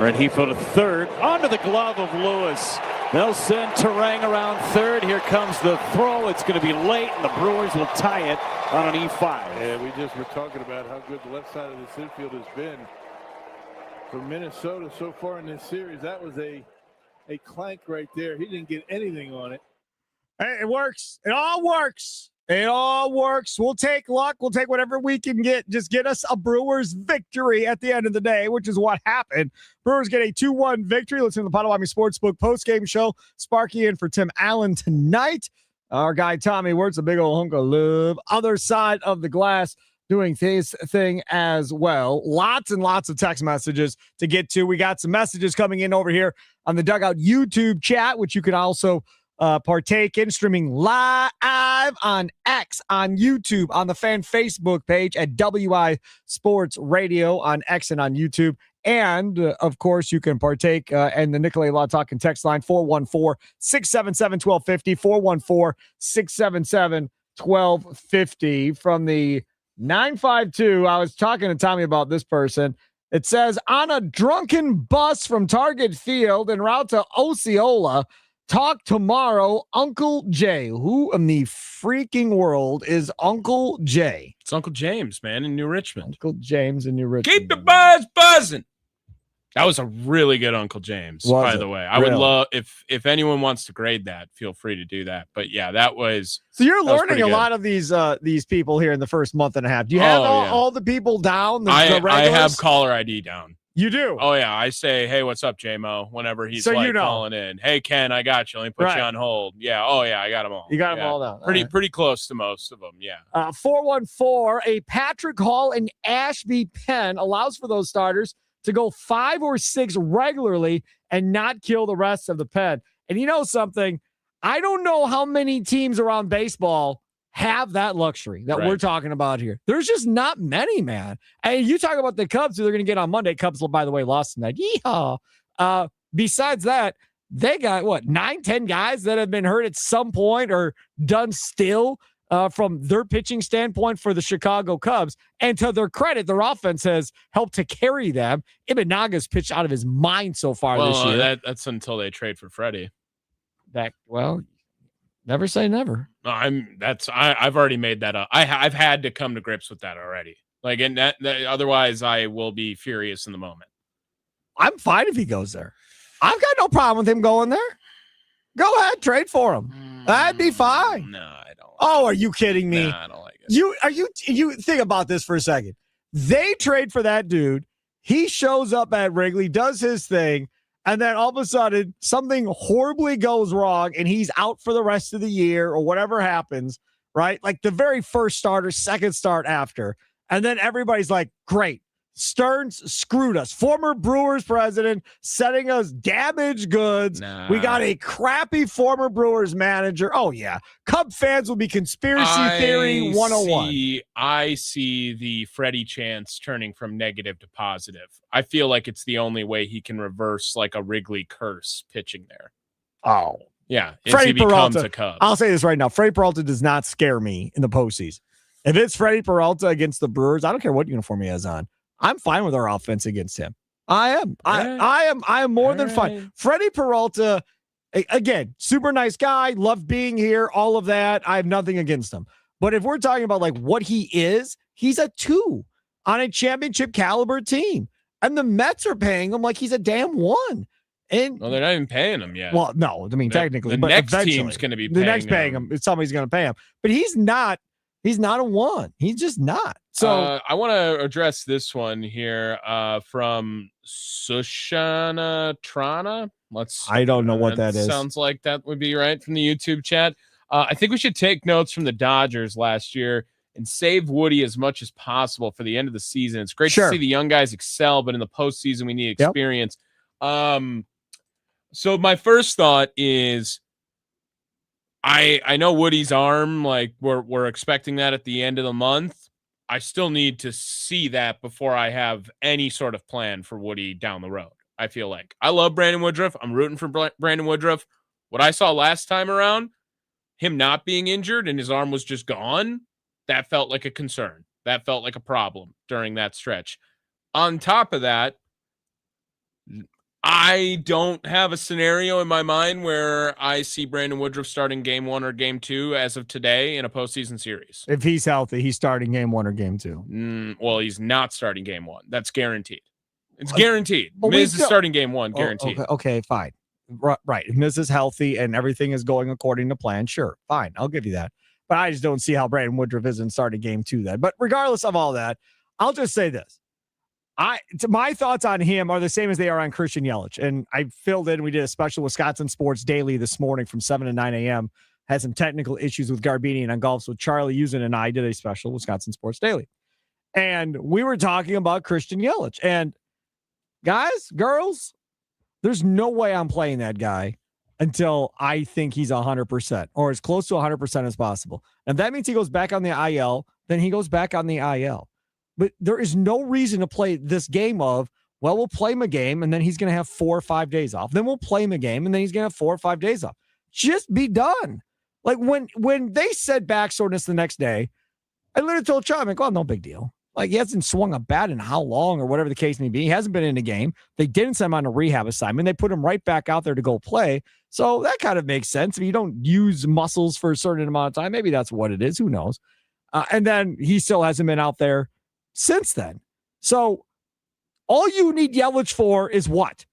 Rengifo to third, onto the glove of Lewis. They'll send Terang around third. Here comes the throw. It's going to be late, and the Brewers will tie it on an E5. Yeah, we just were talking about how good the left side of this infield has been for Minnesota so far in this series. That was a clank right there. He didn't get anything on it. Hey, it works. It all works. It all works. We'll take luck. We'll take whatever we can get. Just get us a Brewers victory at the end of the day, which is what happened. Brewers get a 2-1 victory. Listen to the Potawatomi Sportsbook postgame show. Sparky in for Tim Allen tonight. Our guy Tommy Wortz, a big old hunk of love. Other side of the glass, doing his thing as well. Lots and lots of text messages to get to. We got some messages coming in over here on the Dugout YouTube chat, which you can also partake in, streaming live on X, on YouTube, on the fan Facebook page at WI Sports Radio on X and on YouTube. And, of course, you can partake in the Nicolay Law Talk and text line 414-677-1250, 414-677-1250 from the 952. I was talking to Tommy about this person. It says, on a drunken bus from Target Field en route to Osceola, talk tomorrow, Uncle Jay. Who in the freaking world is Uncle Jay? It's Uncle James, man, in New Richmond. Uncle James in New Richmond. Keep the buzz buzzing. That was a really good Uncle James, by the way. I would love, if anyone wants to grade that, feel free to do that. But yeah, that was. So you're learning a lot of these people here in the first month and a half. Do you have all the people down? I have caller ID down. You do? Oh, yeah. I say, hey, what's up, J-Mo? Whenever he's calling in. Hey, Ken, I got you. Let me put you on hold. Yeah. Oh, yeah. I got them all. You got them all down. Pretty close to most of them. Yeah. 414, a Patrick Hall and Ashby pen allows for those starters to go 5 or 6 regularly and not kill the rest of the pen. And you know something? I don't know how many teams around baseball have that luxury that we're talking about here. There's just not many, man. And you talk about the Cubs who they're going to get on Monday. Cubs, by the way, lost tonight. Yeehaw. Besides that, they got 9-10 guys that have been hurt at some point or done still from their pitching standpoint for the Chicago Cubs. And to their credit, their offense has helped to carry them. Ibinaga's pitched out of his mind so far this year. That's until they trade for Freddie. Never say never. No, I've already made that up. I've had to come to grips with that already. Like, and that otherwise I will be furious in the moment. I'm fine if he goes there. I've got no problem with him going there. Go ahead, trade for him. That'd be fine. No, I don't. Are you kidding me? No, I don't like it. You think about this for a second. They trade for that dude. He shows up at Wrigley, does his thing. And then all of a sudden, something horribly goes wrong, and he's out for the rest of the year or whatever happens, right? Like the very first start or second start after. And then everybody's like, great. Stearns screwed us. Former Brewers president setting us damaged goods. We got a crappy former Brewers manager. Oh, yeah. Cub fans will be conspiracy theory 101. I see the Freddie chance turning from negative to positive. I feel like it's the only way he can reverse like a Wrigley curse pitching there. Oh. Yeah. Freddie becomes Peralta. A Cub. I'll say this right now. Freddie Peralta does not scare me in the postseason. If it's Freddie Peralta against the Brewers, I don't care what uniform he has on. I'm fine with our offense against him. I am. I am more than fine. Freddie Peralta, again, super nice guy. Love being here. All of that. I have nothing against him. But if we're talking about like what he is, he's a 2 on a championship caliber team. And the Mets are paying him like he's a damn 1. And well, they're not even paying him yet. Well, no, I mean, technically. The but next eventually, team's going to be the next paying him. Somebody's going to pay him. But he's not a 1. He's just not. So I want to address this one here from Sushana Trana. I don't know what that is. Sounds like that would be right from the YouTube chat. I think we should take notes from the Dodgers last year and save Woody as much as possible for the end of the season. It's great to see the young guys excel, but in the postseason, we need experience. So my first thought is, I know Woody's arm, like we're expecting that at the end of the month. I still need to see that before I have any sort of plan for Woody down the road. I feel like I love Brandon Woodruff. I'm rooting for Brandon Woodruff. What I saw last time around, him not being injured and his arm was just gone, that felt like a concern. That felt like a problem during that stretch. On top of that, I don't have a scenario in my mind where I see Brandon Woodruff starting game 1 or game 2 as of today in a postseason series. If he's healthy, he's starting game 1 or game 2. Well, he's not starting game 1. That's guaranteed. It's guaranteed. Well, Miz is starting game 1, guaranteed. Okay, fine. Right. If Miz is healthy and everything is going according to plan, sure, fine. I'll give you that. But I just don't see how Brandon Woodruff isn't starting game 2 then. But regardless of all that, I'll just say this. My thoughts on him are the same as they are on Christian Yelich. And I filled in. We did a special Wisconsin Sports Daily this morning from 7 to 9 a.m. Had some technical issues with Garbini and on golf. So Charlie Usen and I did a special Wisconsin Sports Daily. And we were talking about Christian Yelich. And guys, girls, there's no way I'm playing that guy until I think he's 100% or as close to 100% as possible. And that means he goes back on the IL, then he goes back on the IL. But there is no reason to play this game of, well, we'll play him a game and then he's going to have 4 or 5 days off. Then we'll play him a game and then he's going to have 4 or 5 days off. Just be done. Like when they said back soreness the next day, I literally told Charlie, I'm like, well, no big deal. Like he hasn't swung a bat in how long or whatever the case may be. He hasn't been in a game. They didn't send him on a rehab assignment. They put him right back out there to go play. So that kind of makes sense. If you don't use muscles for a certain amount of time, maybe that's what it is. Who knows? And then he still hasn't been out there since then. So all you need Yelich for is what?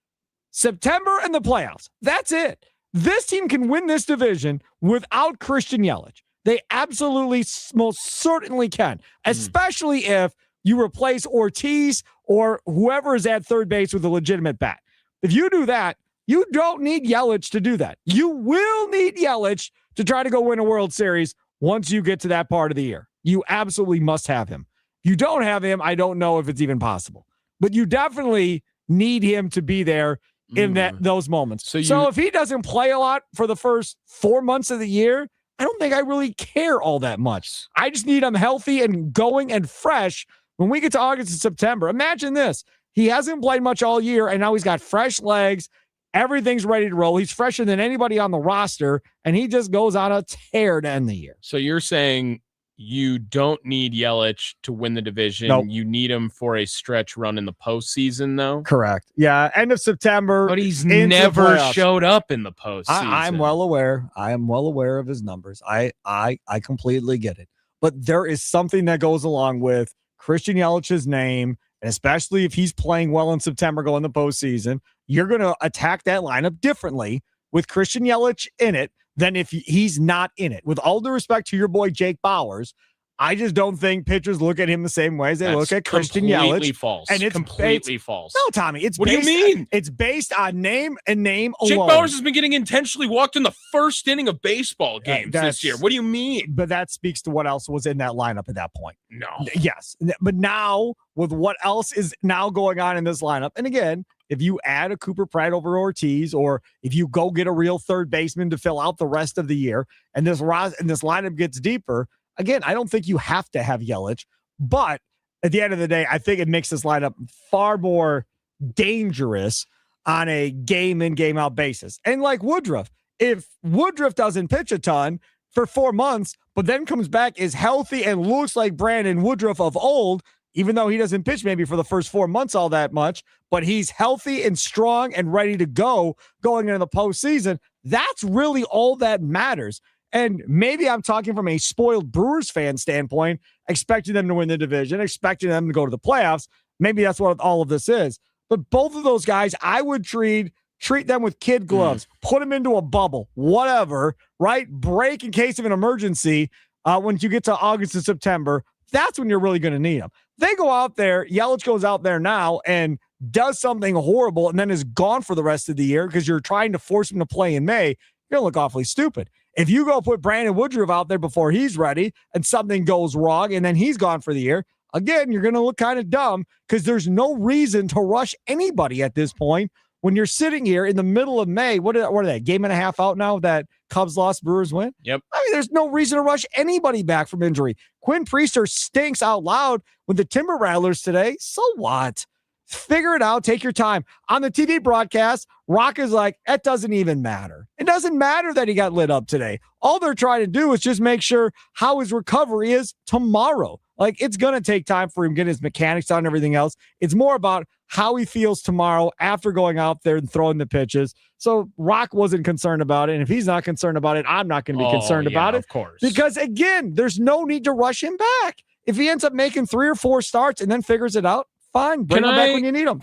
September and the playoffs. That's it. This team can win this division without Christian Yelich. They absolutely most certainly can, especially if you replace Ortiz or whoever is at third base with a legitimate bat. If you do that, you don't need Yelich to do that. You will need Yelich to try to go win a World Series once you get to that part of the year. You absolutely must have him. If you don't have him, I don't know if it's even possible. But you definitely need him to be there in those moments. So if he doesn't play a lot for the first 4 months of the year, I don't think I really care all that much. I just need him healthy and going and fresh when we get to August and September. Imagine this. He hasn't played much all year, and now he's got fresh legs. Everything's ready to roll. He's fresher than anybody on the roster, and he just goes on a tear to end the year. So you're saying you don't need Yelich to win the division. Nope. You need him for a stretch run in the postseason, though? Correct. Yeah, end of September. But he's never showed up in the postseason. I'm well aware. I am well aware of his numbers. I completely get it. But there is something that goes along with Christian Yelich's name, and especially if he's playing well in September going the postseason, you're going to attack that lineup differently with Christian Yelich in it than if he's not in it. With all due respect to your boy Jake Bowers, I just don't think pitchers look at him the same way as they look at Christian Yelich. False. And it's completely false. No, Tommy, What do you mean? It's based on name and name alone. Jake Bowers has been getting intentionally walked in the first inning of baseball games this year. What do you mean? But that speaks to what else was in that lineup at that point. No. Yes. But now, with what else is now going on in this lineup, and again, if you add a Cooper Pratt over Ortiz, or if you go get a real third baseman to fill out the rest of the year, and this lineup gets deeper, again, I don't think you have to have Yelich, but at the end of the day, I think it makes this lineup far more dangerous on a game in, game out basis. And like Woodruff, if Woodruff doesn't pitch a ton for 4 months, but then comes back, is healthy, and looks like Brandon Woodruff of old, even though he doesn't pitch maybe for the first 4 months all that much, but he's healthy and strong and ready to go going into the postseason, that's really all that matters. And maybe I'm talking from a spoiled Brewers fan standpoint, expecting them to win the division, expecting them to go to the playoffs. Maybe that's what all of this is. But both of those guys, I would treat them with kid gloves, put them into a bubble, whatever, right? Break in case of an emergency when you get to August and September. That's when you're really going to need them. They go out there, Yelich goes out there now and does something horrible and then is gone for the rest of the year because you're trying to force him to play in May. You're going to look awfully stupid. If you go put Brandon Woodruff out there before he's ready and something goes wrong and then he's gone for the year, again, you're going to look kind of dumb because there's no reason to rush anybody at this point when you're sitting here in the middle of May. What are they? Game and a half out now that Cubs lost, Brewers win? Yep. I mean, there's no reason to rush anybody back from injury. Quinn Priester stinks out loud with the Timber Rattlers today. So what? Figure it out. Take your time. On the TV broadcast, Rock is like, it doesn't even matter. It doesn't matter that he got lit up today. All they're trying to do is just make sure how his recovery is tomorrow. Like, it's going to take time for him getting his mechanics on and everything else. It's more about how he feels tomorrow after going out there and throwing the pitches. So Rock wasn't concerned about it. And if he's not concerned about it, I'm not going to be concerned about it. Of course. Because, again, there's no need to rush him back. If he ends up making 3 or 4 starts and then figures it out, fine. Bring him back when you need him.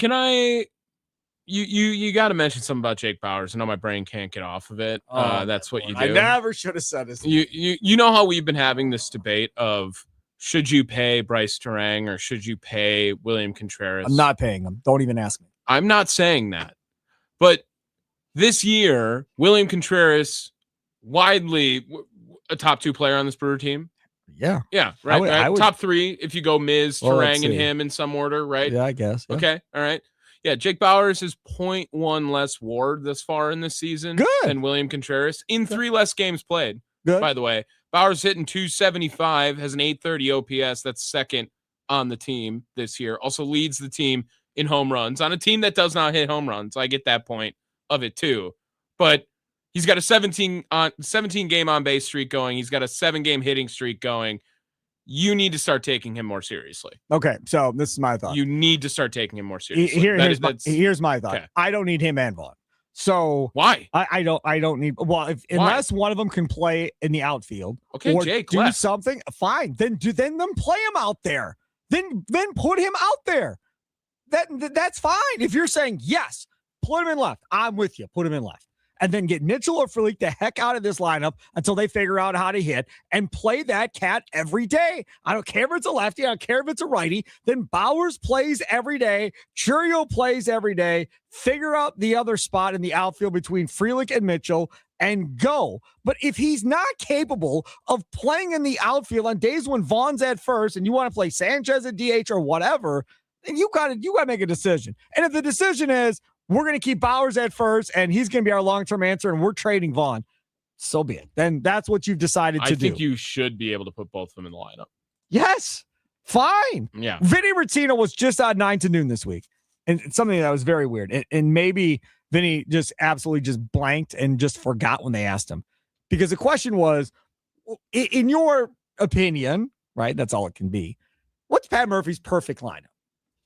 You got to mention something about Jake Bauers. I know my brain can't get off of it. That's what you do. I never should have said this. You know how we've been having this debate of should you pay Bryce Terang or should you pay William Contreras? I'm not paying him. Don't even ask me. I'm not saying that. But this year, William Contreras, widely a top 2 player on this Brewer team. Yeah. Yeah. Right. I would, top 3 if you go Miz, Terang, and him in some order, right? Yeah, I guess. Yeah. Okay. All right. Yeah. Jake Bauers is 0.1 less WAR this far in this season than William Contreras in 3 less games played. Good. By the way, Bauers hitting 275, has an 830 OPS. That's second on the team this year. Also leads the team in home runs on a team that does not hit home runs. I get that point of it too, but he's got a 17 game on base streak going. He's got a 7-game hitting streak going. You need to start taking him more seriously. Okay, so this is my thought. You need to start taking him more seriously. Here's my thought. Okay. I don't need him and Vaughn. So why? I don't need. Well, unless one of them can play in the outfield, okay, or Jake do left. something. Fine, then play him out there. Then put him out there. That's fine. If you're saying yes, put him in left. I'm with you. Put him in left. And then get Mitchell or Frelick the heck out of this lineup until they figure out how to hit and play that cat every day. I don't care if it's a lefty. I don't care if it's a righty. Then Bauers plays every day. Churio plays every day. Figure out the other spot in the outfield between Frelick and Mitchell and go. But if he's not capable of playing in the outfield on days when Vaughn's at first and you want to play Sanchez at DH or whatever, then you got to make a decision. And if the decision is, we're going to keep Bauers at first, and he's going to be our long-term answer, and we're trading Vaughn, so be it. Then that's what you've decided to do. I think you should be able to put both of them in the lineup. Yes. Fine. Yeah. Vinny Rottino was just on 9 to noon this week, and it's something that was very weird. And maybe Vinny just absolutely just blanked and just forgot when they asked him. Because the question was, in your opinion, right, that's all it can be, what's Pat Murphy's perfect lineup?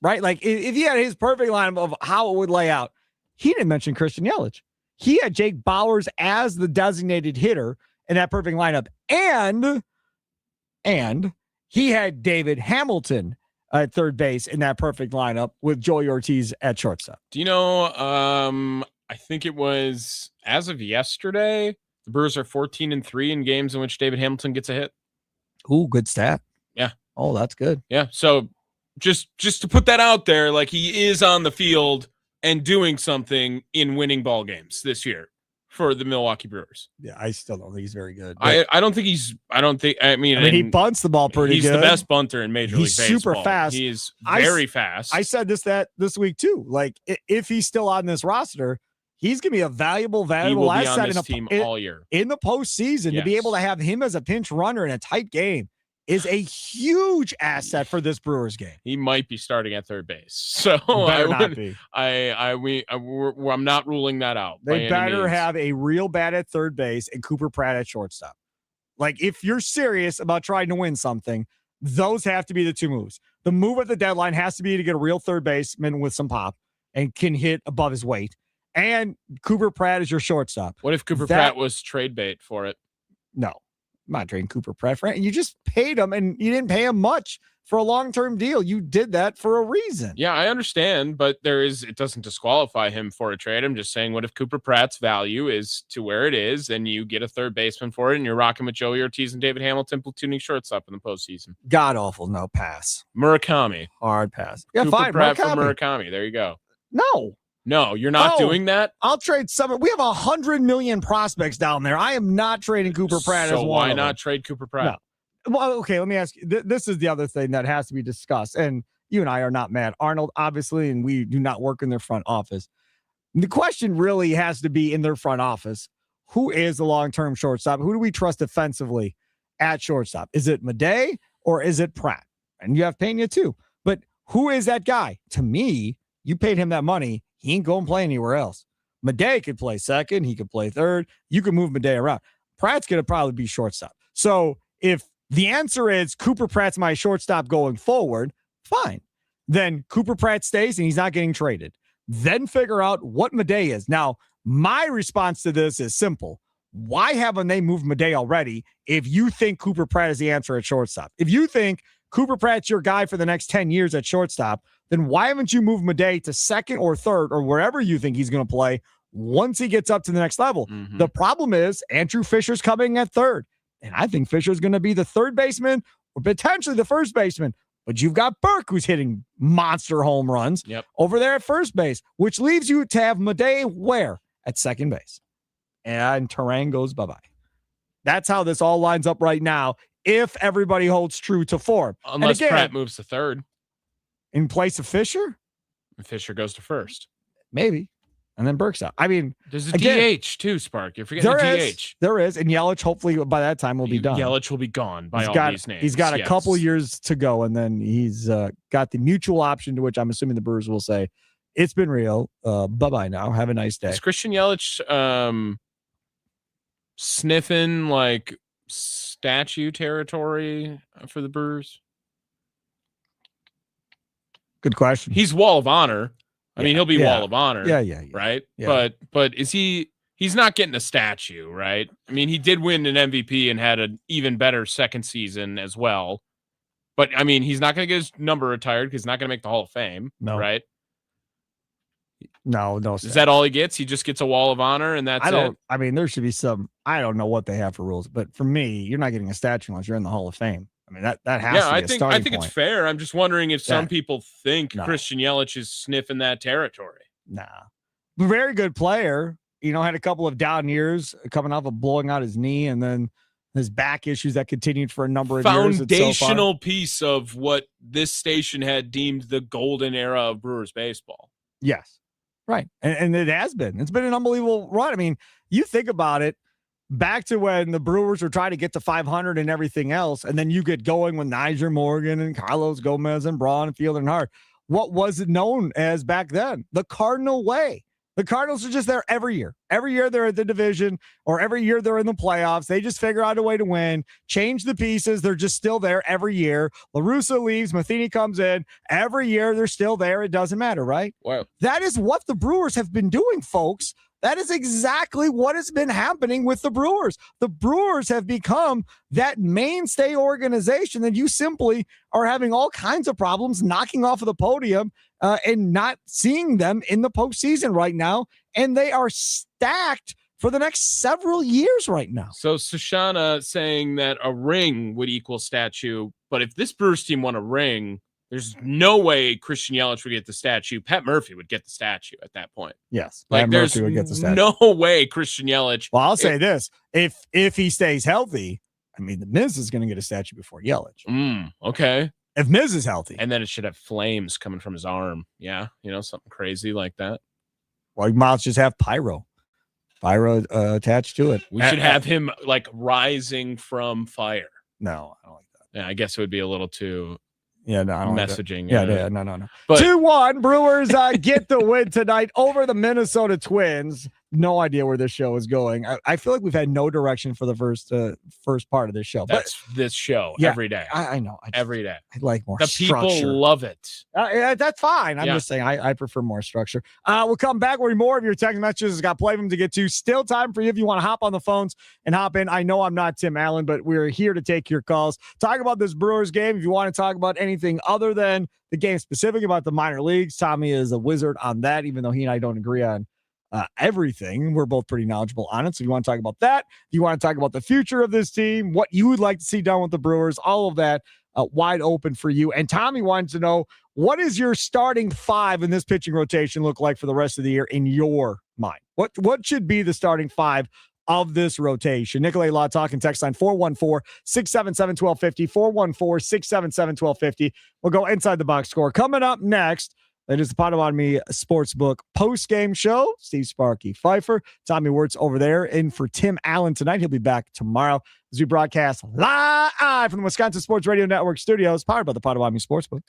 Right? Like, if he had his perfect lineup of how it would lay out, he didn't mention Christian Yelich. He had Jake Bauers as the designated hitter in that perfect lineup. And he had David Hamilton at third base in that perfect lineup with Joey Ortiz at shortstop. Do you know, I think it was as of yesterday, the Brewers are 14-3 in games in which David Hamilton gets a hit. Ooh, good stat. Yeah. Oh, that's good. Yeah. So just to put that out there, like, he is on the field and doing something in winning ball games this year for the Milwaukee Brewers. Yeah, I still don't think he's very good. I mean, he bunts the ball pretty good. He's the best bunter in Major League Baseball. He's super fast. He is very fast. I said this week too. Like, if he's still on this roster, he's going to be a valuable asset in this team all year. In the postseason, to be able to have him as a pinch runner in a tight game is a huge asset for this Brewers game. He might be starting at third base, so not be. I'm not ruling that out. They better have a real bat at third base and Cooper Pratt at shortstop. Like, if you're serious about trying to win something, those have to be the two moves. The move at the deadline has to be to get a real third baseman with some pop and can hit above his weight. And Cooper Pratt is your shortstop. What if Cooper Pratt was trade bait for it? No. I'm not trading Cooper Pratt for it. You just paid him, and you didn't pay him much for a long-term deal. You did that for a reason. Yeah, I understand, but it doesn't disqualify him for a trade. I'm just saying, what if Cooper Pratt's value is to where it is, and you get a third baseman for it, and you're rocking with Joey Ortiz and David Hamilton platooning shortstop in the postseason? God awful. No, pass. Murakami. Hard pass. Yeah, Cooper fine. Pratt for Murakami. There you go. No, you're not doing that. I'll trade some. We have 100 million prospects down there. I am not trading Cooper Pratt as one. So why not trade Cooper Pratt? No. Well, okay, let me ask you. This is the other thing that has to be discussed. And you and I are not mad. Arnold, obviously, and we do not work in their front office. The question really has to be in their front office. Who is the long-term shortstop? Who do we trust defensively at shortstop? Is it Madej or is it Pratt? And you have Pena too. But who is that guy? To me, You paid him that money. He ain't going to play anywhere else. Madej could play second. He could play third. You can move Madej around. Pratt's going to probably be shortstop. So if the answer is Cooper Pratt's my shortstop going forward, fine. Then Cooper Pratt stays and he's not getting traded. Then figure out what Madej is. Now, my response to this is simple. Why haven't they moved Madej already if you think Cooper Pratt is the answer at shortstop? If you think Cooper Pratt's your guy for the next 10 years at shortstop, then why haven't you moved Madej to second or third or wherever you think he's going to play once he gets up to the next level? Mm-hmm. The problem is Andrew Fisher's coming at third. And I think Fisher's going to be the third baseman or potentially the first baseman. But you've got Burke, who's hitting monster home runs over there at first base, which leaves you to have Madej where? At second base. And Terang goes bye-bye. That's how this all lines up right now if everybody holds true to form. Unless Pratt moves to third. In place of Fisher? And Fisher goes to first. Maybe. And then Burke's out. I mean, there's a DH too, Spark. You're forgetting the DH. There is. And Yelich, hopefully by that time, will be done. Yelich will be gone by these names. He's got a couple years to go, and then he's got the mutual option to which I'm assuming the Brewers will say, it's been real. Bye-bye now. Have a nice day. Is Christian Yelich sniffing like statue territory for the Brewers? Good question. He's Wall of Honor. I mean, he'll be Wall of Honor. Yeah. Right? Yeah. But is he's not getting a statue, right? I mean, he did win an MVP and had an even better second season as well. But I mean, he's not going to get his number retired because he's not going to make the Hall of Fame, right? No. Is that all he gets? He just gets a Wall of Honor and that's it? I mean, there should be some, I don't know what they have for rules, but for me, you're not getting a statue unless you're in the Hall of Fame. I mean, that has to be a starting point. I think it's fair. I'm just wondering if some people think Christian Yelich is sniffing that territory. Nah. Very good player. Had a couple of down years coming off of blowing out his knee and then his back issues that continued for a number of years. Foundational piece of what this station had deemed the golden era of Brewers baseball. Yes. Right. And it has been. It's been an unbelievable run. I mean, you think about it. Back to when the Brewers were trying to get to 500 and everything else, and then you get going with Nyjer Morgan and Carlos Gomez and Braun and Fielder and Hart. What was it known as back then? The Cardinal way. The Cardinals are just there every year. Every year they're at the division or every year they're in the playoffs. They just figure out a way to win, change the pieces. They're just still there every year. La Russa leaves. Matheny comes in. Every year they're still there. It doesn't matter, right? Wow. That is what the Brewers have been doing, folks. That is exactly what has been happening with the Brewers. The Brewers have become that mainstay organization that you simply are having all kinds of problems knocking off of the podium and not seeing them in the postseason right now. And they are stacked for the next several years right now. So Sushana saying that a ring would equal statue, but if this Brewers team won a ring, there's no way Christian Yelich would get the statue. Pat Murphy would get the statue at that point. Yes. Like there's no way Christian Yelich. Well, I'll say this. If he stays healthy, I mean, the Miz is going to get a statue before Yelich. Okay. If Miz is healthy. And then it should have flames coming from his arm. Yeah. Something crazy like that. Well, you might just have pyro attached to it. We should have him like rising from fire. No, I don't like that. Yeah, I guess it would be a little too... Yeah, no, I don't messaging. Like no. But 2-1 Brewers get the win tonight over the Minnesota Twins. No idea where this show is going. I feel like we've had no direction for the first part of this show. That's this show every day. I know. Every day. I like more the structure. People love it. That's fine. I'm just saying I prefer more structure. We'll come back with more of your text messages. Got plenty of them to get to. Still time for you if you want to hop on the phones and hop in. I know I'm not Tim Allen, but we're here to take your calls. Talk about this Brewers game. If you want to talk about anything other than the game specific about the minor leagues, Tommy is a wizard on that, even though he and I don't agree on everything. We're both pretty knowledgeable on it. So if you want to talk about that, if you want to talk about the future of this team, what you would like to see done with the Brewers, all of that wide open for you. And Tommy wanted to know, what is your starting five in this pitching rotation look like for the rest of the year in your mind? What should be the starting five of this rotation? Nikolay Law talking text line 414-677-1250, 414-677-1250. We'll go inside the box score. Coming up next, that is the Potawatomi Sportsbook post-game show. Steve Sparky Fifer, Tommy Wortz over there in for Tim Allen tonight. He'll be back tomorrow as we broadcast live from the Wisconsin Sports Radio Network studios, powered by the Potawatomi Sportsbook.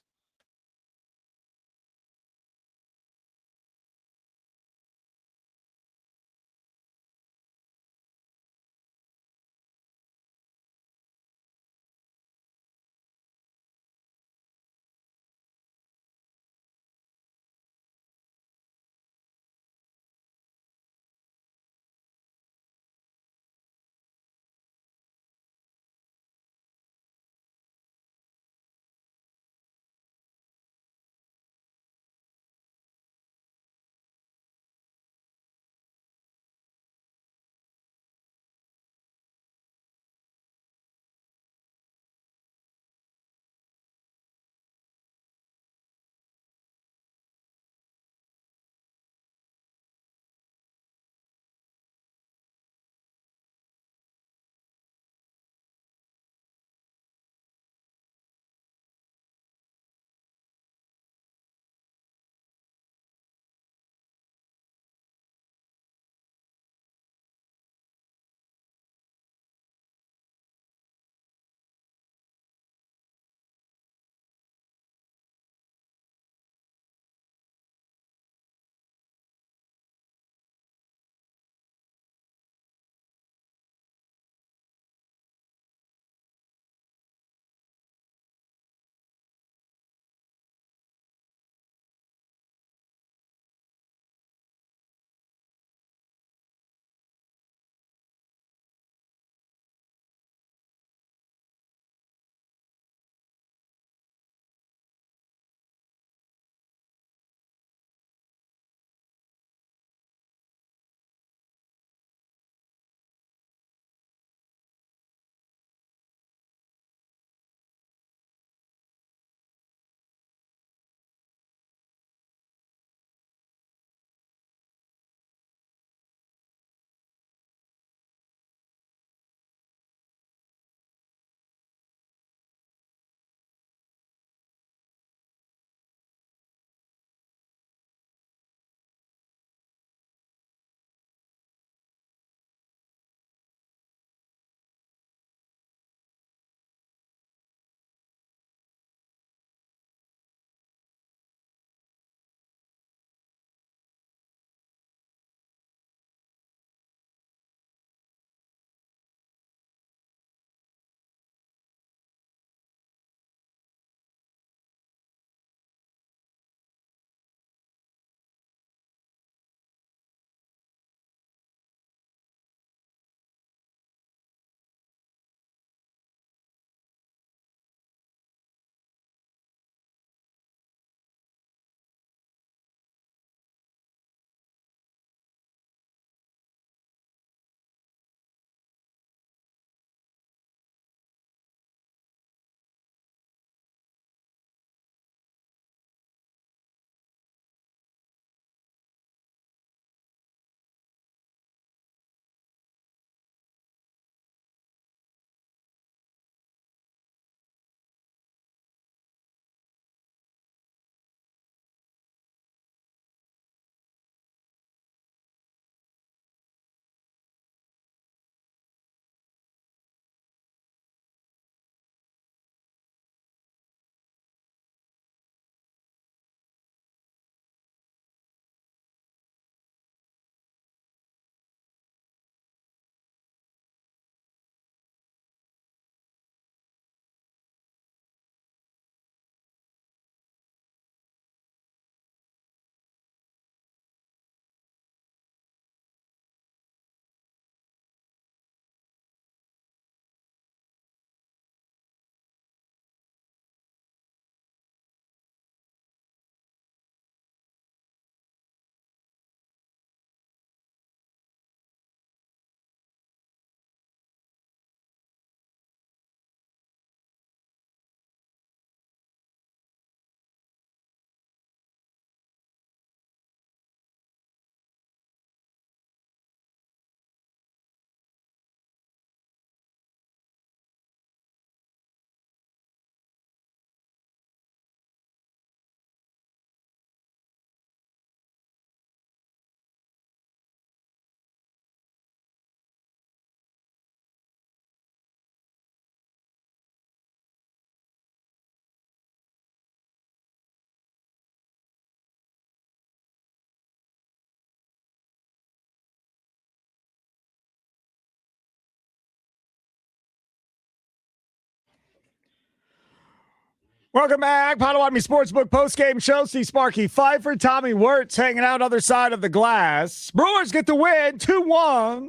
Welcome back. Potawatomi Sportsbook postgame show. See Sparky, Fifer, Tommy Wortz hanging out other side of the glass. Brewers get the win, 2-1.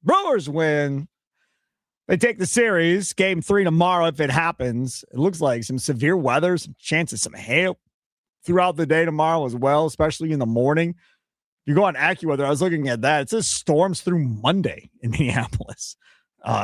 Brewers win. They take the series. Game 3 tomorrow if it happens. It looks like some severe weather, some chances, some hail throughout the day tomorrow as well, especially in the morning. You go on AccuWeather. I was looking at that. It says storms through Monday in Minneapolis.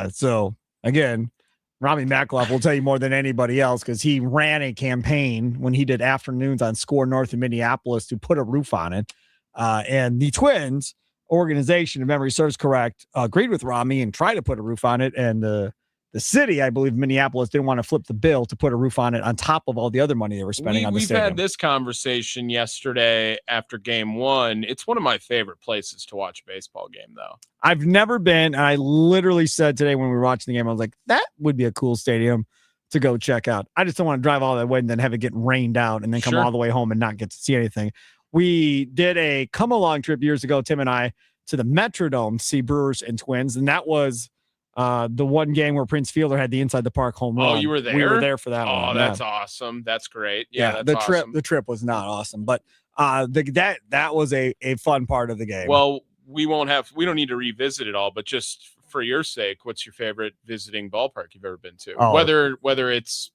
So, again, Rami Makloff will tell you more than anybody else because he ran a campaign when he did afternoons on Score North in Minneapolis to put a roof on it. And the Twins organization, if memory serves correct, agreed with Rami and tried to put a roof on it. And the city, I believe Minneapolis, didn't want to flip the bill to put a roof on it on top of all the other money they were spending on the stadium. We've had this conversation yesterday after game 1. It's one of my favorite places to watch a baseball game, though. I've never been, and I literally said today when we were watching the game, I was like, that would be a cool stadium to go check out. I just don't want to drive all that way and then have it get rained out and then come all the way home and not get to see anything. We did a come-along trip years ago, Tim and I, to the Metrodome to see Brewers and Twins, and that was the one game where Prince Fielder had the inside the park home run. Oh, you were there? We were there for that one. Oh, that's awesome. That's great. Yeah, that's awesome. The trip was not awesome, but that was a fun part of the game. Well, we don't need to revisit it all, but just for your sake, what's your favorite visiting ballpark you've ever been to? Oh. Whether it's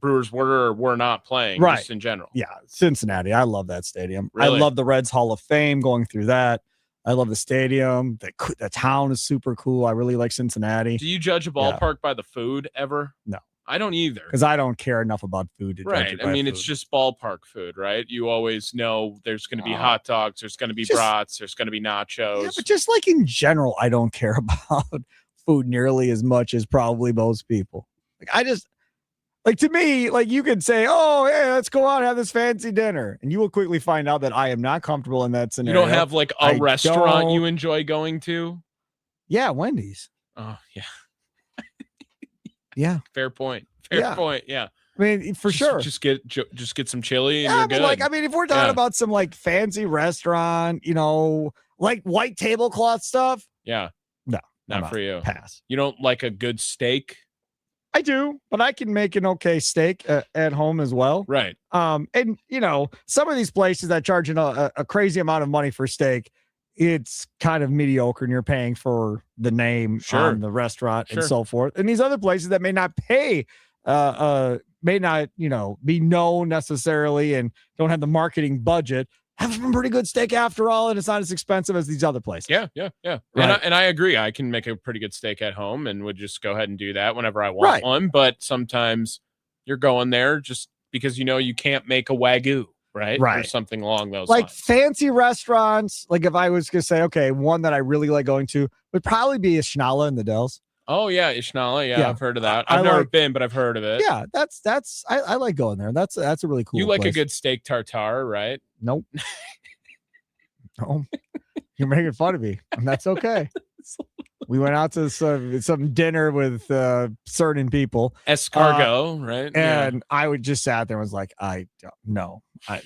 Brewers were or were not playing, right, just in general. Yeah, Cincinnati. I love that stadium. Really? I love the Reds Hall of Fame going through that. I love the stadium. The town is super cool. I really like Cincinnati. Do you judge a ballpark by the food ever? No. I don't either. Because I don't care enough about food to judge it by food. It's just ballpark food, right? You always know there's going to be hot dogs, there's going to be brats, there's going to be nachos. Yeah, but just like in general, I don't care about food nearly as much as probably most people. To me, you could say, oh, hey, let's go out and have this fancy dinner. And you will quickly find out that I am not comfortable in that scenario. You don't have a restaurant you enjoy going to? Yeah, Wendy's. Oh, yeah. Yeah. Fair point. Fair point. Yeah. I mean, for sure. Just get some chili and you're good. If we're talking about some fancy restaurant, white tablecloth stuff. Yeah. No, not for you. Pass. You don't like a good steak? I do, but I can make an okay steak at home as well. Right. And some of these places that charge a crazy amount of money for steak, it's kind of mediocre and you're paying for the name on the restaurant and so forth. And these other places that may not pay, may not, be known necessarily and don't have the marketing budget, have some pretty good steak after all, and it's not as expensive as these other places. Yeah. Right. And I agree. I can make a pretty good steak at home and would just go ahead and do that whenever I want one. But sometimes you're going there just because you can't make a Wagyu, right? Or something along those lines. Fancy restaurants, if I was going to say, okay, one that I really like going to would probably be Ishnala in the Dells. Oh, yeah, Ishnala. Yeah, I've heard of that. I've never been, but I've heard of it. Yeah, I like going there. That's a really cool You like place. a good steak tartare, right? Nope. No, you're making fun of me, and that's okay. We went out to some dinner with certain people. Escargot, right? And I would just sat there and was like, no. I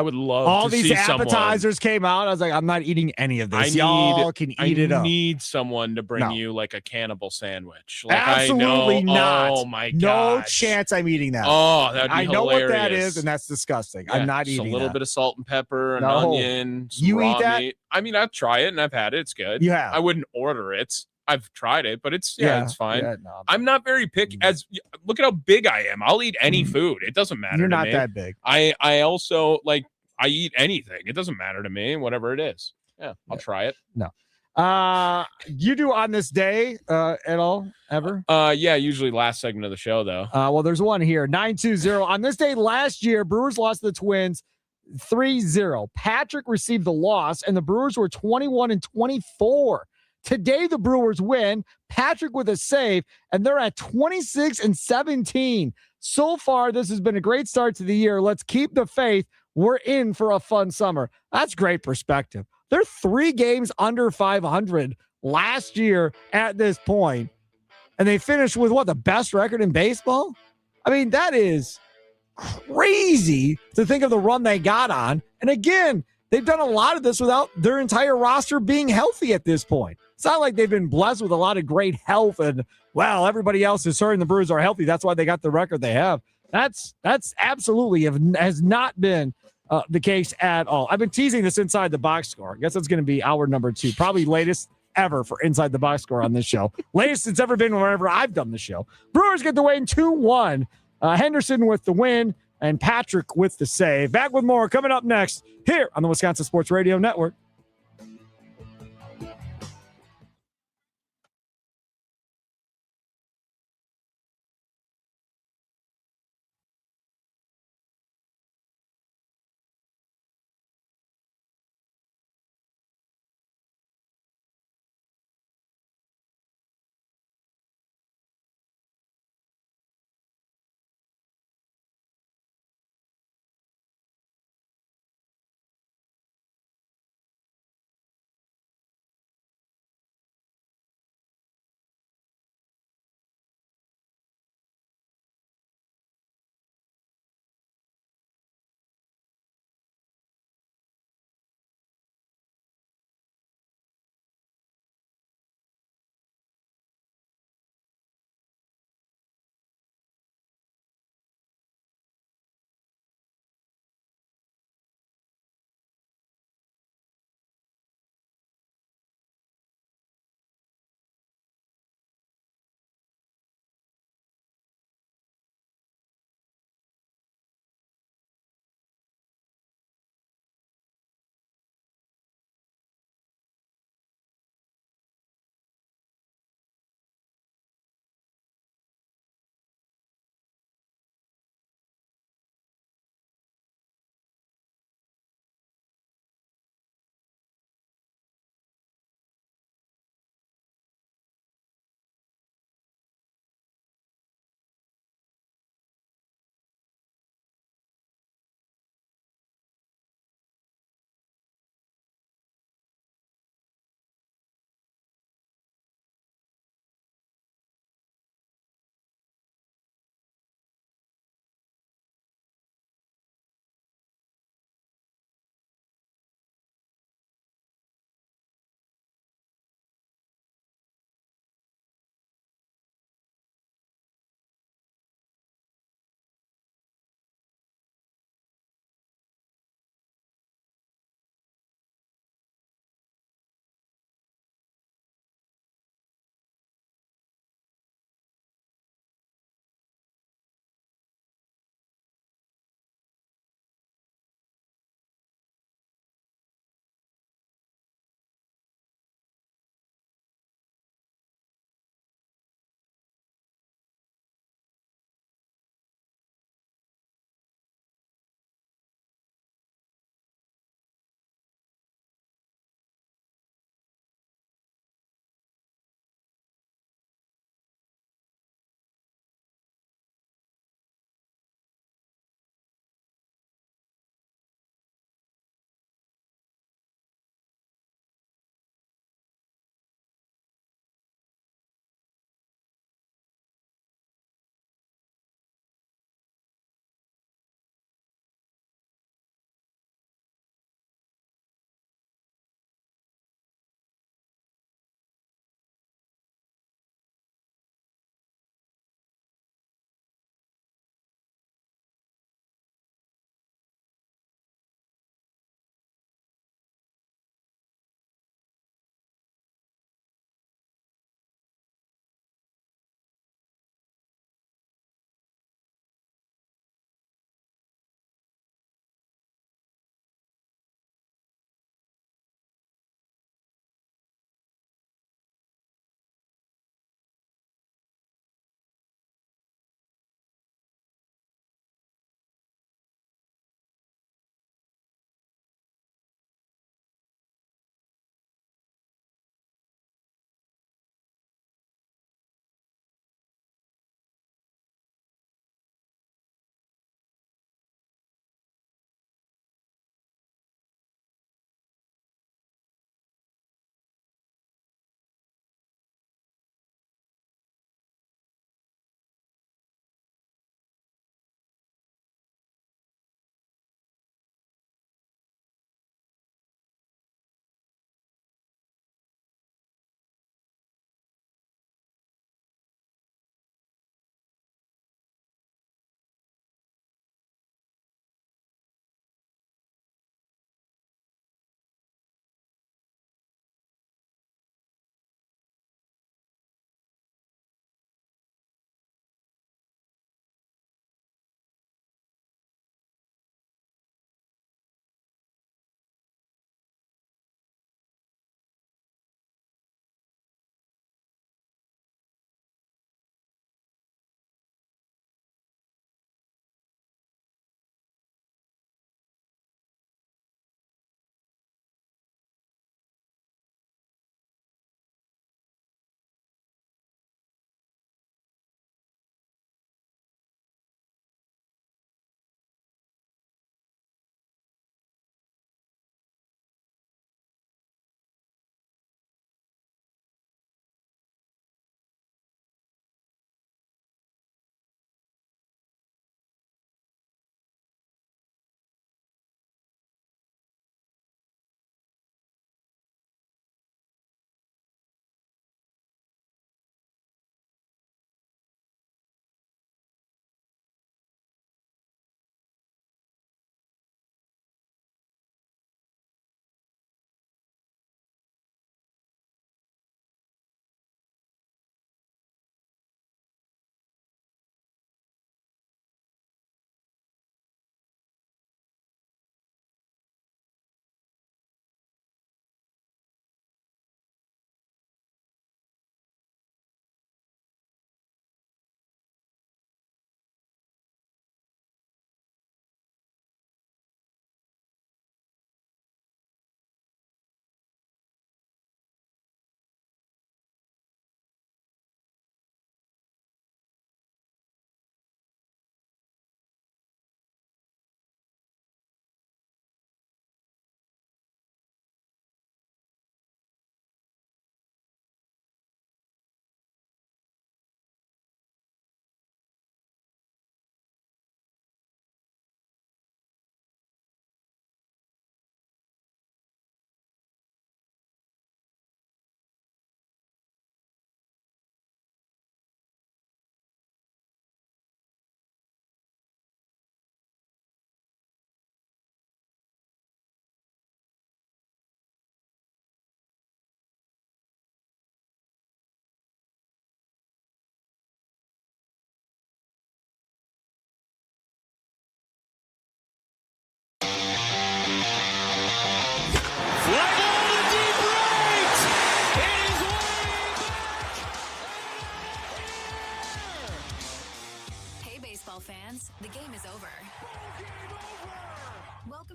would love all to these see appetizers came out. I was like, I'm not eating any of this. Y'all can eat it up. I need someone to bring you a cannibal sandwich. Absolutely not. Oh my god. No chance I'm eating that. Oh, that'd be hilarious. I know what that is, and that's disgusting. I'm not eating a little bit of salt and pepper, an No. onion, some You raw eat that? meat. I mean, I'd try it and I've had it. It's good. You have. I wouldn't order it. I've tried it, but it's fine. Yeah, no. I'm not very picky. Look at how big I am. I'll eat any food. It doesn't matter. You're to not me. that big. I also I eat anything. It doesn't matter to me, whatever it is. Yeah, I'll try it. No. You do on this day at all ever? Yeah, usually last segment of the show though. Well, there's one here. 920. On this day last year, Brewers lost to the Twins 3-0. Patrick received the loss, and the Brewers were 21-24. Today, the Brewers win. Patrick with a save, and they're at 26-17. So far, this has been a great start to the year. Let's keep the faith. We're in for a fun summer. That's great perspective. They're 3 games under 500 last year at this point, and they finished with the best record in baseball? I mean, that is crazy to think of the run they got on. And again, they've done a lot of this without their entire roster being healthy at this point. It's not like they've been blessed with a lot of great health and, well, everybody else is hurt and the Brewers are healthy. That's why they got the record they have. That's absolutely has not been the case at all. I've been teasing this inside the box score. I guess that's going to be hour number 2, probably latest ever for inside the box score on this show. Latest it's ever been whenever I've done the show. Brewers get the win 2-1. Henderson with the win and Patrick with the save. Back with more coming up next here on the Wisconsin Sports Radio Network.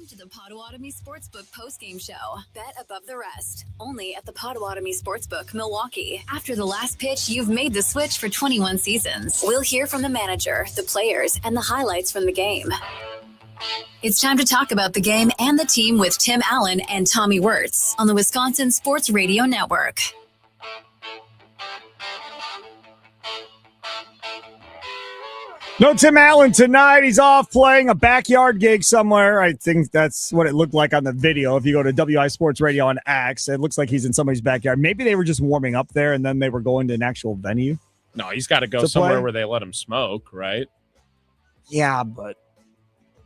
Welcome to the Potawatomi Sportsbook postgame show. Bet above the rest. Only at the Potawatomi Sportsbook, Milwaukee. After the last pitch, you've made the switch for 21 seasons. We'll hear from the manager, the players, and the highlights from the game. It's time to talk about the game and the team with Tim Allen and Tommy Wortz on the Wisconsin Sports Radio Network. No Tim Allen tonight. He's off playing a backyard gig somewhere. I think that's what it looked like on the video. If you go to WI Sports Radio on X, it looks like he's in somebody's backyard. Maybe they were just warming up there and then they were going to an actual venue. No, he's got to go somewhere where they let him smoke, right? Yeah, but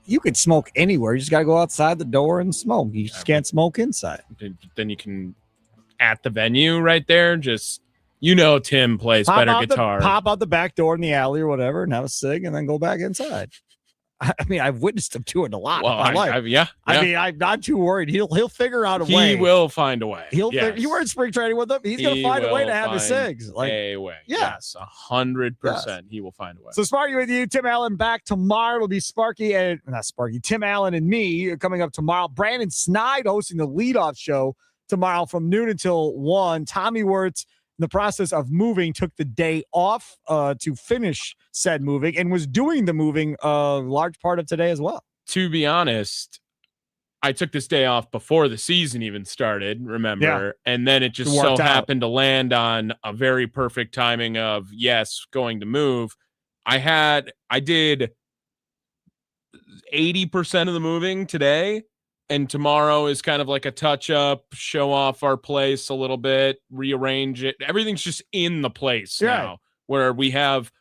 you could smoke anywhere. You just got to go outside the door and smoke. You just can't smoke inside. Then you can, at the venue right there, just... Tim plays better guitar. Pop out the back door in the alley or whatever and have a cig and then go back inside. I mean, I've witnessed him do it a lot. Well, I mean, I'm not too worried. He'll figure out a way. He will find a way. You were in spring training with him. He's going to find a way to have the cigs. A way. Yes, 100%. He will find a way. So Sparky with you. Tim Allen back tomorrow. It'll be Tim Allen and me coming up tomorrow. Brandon Snide hosting the leadoff show tomorrow from noon until 1. Tommy Wortz, in the process of moving, took the day off to finish said moving and was doing the moving a large part of today as well. To be honest, I took this day off before the season even started, remember? Yeah. And then it just so happened to land on a very perfect timing of, going to move. I did 80% of the moving today. And tomorrow is kind of like a touch-up, show off our place a little bit, rearrange it. Everything's just in the place now, where we have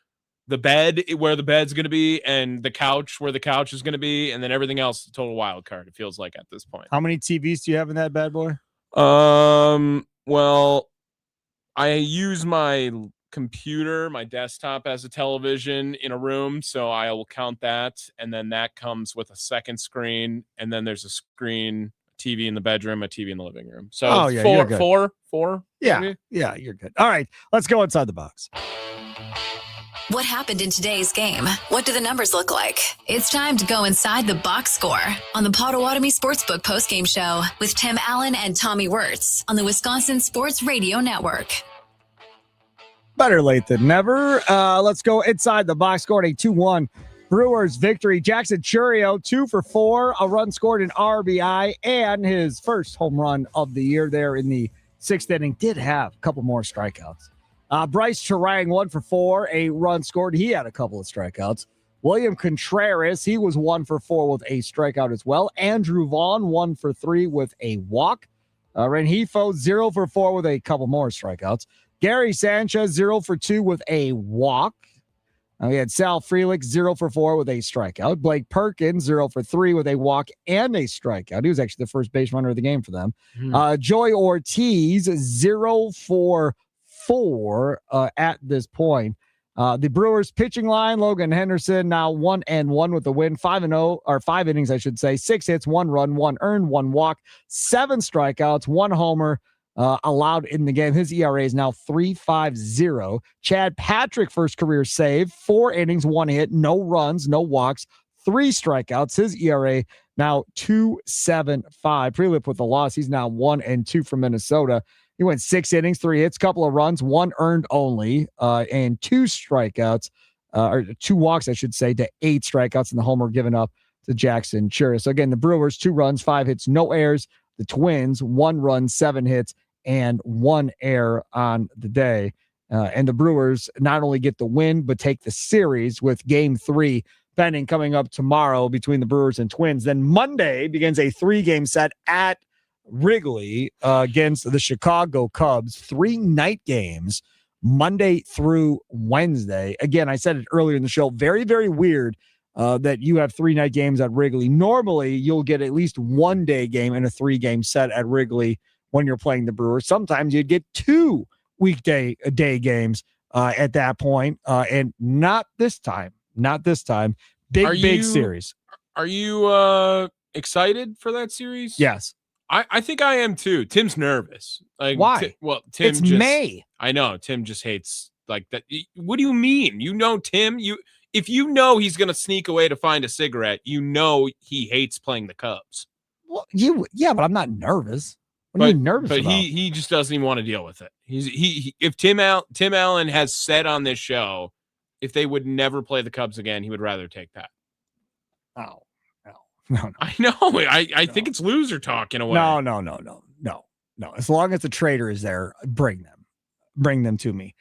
the bed where the bed's going to be and the couch where the couch is going to be, and then everything else, total wild card, it feels like at this point. How many TVs do you have in that bad boy? Well, I use my computer, my desktop as a television in a room, so I will count that, and then that comes with a second screen, and then there's a screen, a TV in the bedroom, a TV in the living room. So four. Yeah, you're good. All right, let's go inside the box. What happened in today's game? What do the numbers look like? It's time to go inside the box score on the Potawatomi Sportsbook postgame show with Tim Allen and Tommy Wortz on the Wisconsin Sports Radio Network. Better late than never. Let's go inside the box. Scored a 2-1 Brewers victory. Jackson Churio, 2 for 4. A run scored, an RBI, and his first home run of the year there in the 6th inning. Did have a couple more strikeouts. Bryce Charang, 1 for 4. A run scored. He had a couple of strikeouts. William Contreras, he was 1 for 4 with a strikeout as well. Andrew Vaughn, 1 for 3 with a walk. Rengifo, 0 for 4 with a couple more strikeouts. Gary Sanchez, 0 for 2 with a walk. We had Sal Frelick, 0 for 4 with a strikeout. Blake Perkins, 0 for 3 with a walk and a strikeout. He was actually the first base runner of the game for them. Joy Ortiz, 0 for 4 at this point. The Brewers pitching line, Logan Henderson, now 1-1 with the win. 5-0, or 5 innings, I should say. 6 hits, 1 run, 1 earned, 1 walk, 7 strikeouts, 1 homer. Allowed in the game. His ERA is now 3.50. Chad Patrick, first career save, 4 innings, 1 hit, no runs, no walks, 3 strikeouts. His ERA now 2.75. Prelip with the loss. He's now 1-2 from Minnesota. He went 6 innings, 3 hits, couple of runs, 1 earned only, and 2 strikeouts, or 2 walks, I should say, to 8 strikeouts, and the homer given up to Jackson Churio. So again, the Brewers, 2 runs, 5 hits, no errors. The Twins, 1 run, 7 hits, and 1 error on the day. And the Brewers not only get the win, but take the series with Game 3 pending coming up tomorrow between the Brewers and Twins. Then Monday begins a 3-game set at Wrigley against the Chicago Cubs. 3 night games, Monday through Wednesday. Again, I said it earlier in the show, very, very weird that you have 3 night games at Wrigley. Normally, you'll get at least 1 day game in a 3-game set at Wrigley when you're playing the Brewers. Sometimes you'd get 2 weekday day games at that point, and not this time. Not this time. Big series. Are you excited for that series? Yes. I think I am too. Tim's nervous. Like, why? Tim. It's May. I know. Tim just hates like that. What do you mean? You know, Tim. if you know he's going to sneak away to find a cigarette, you know he hates playing the Cubs. Well, but I'm not nervous. What are you nervous but about? he just doesn't even want to deal with it. If Tim Allen has said on this show, if they would never play the Cubs again, he would rather take that. Oh, no. I know. I think it's loser talk in a way. No. As long as the trader is there, bring them to me.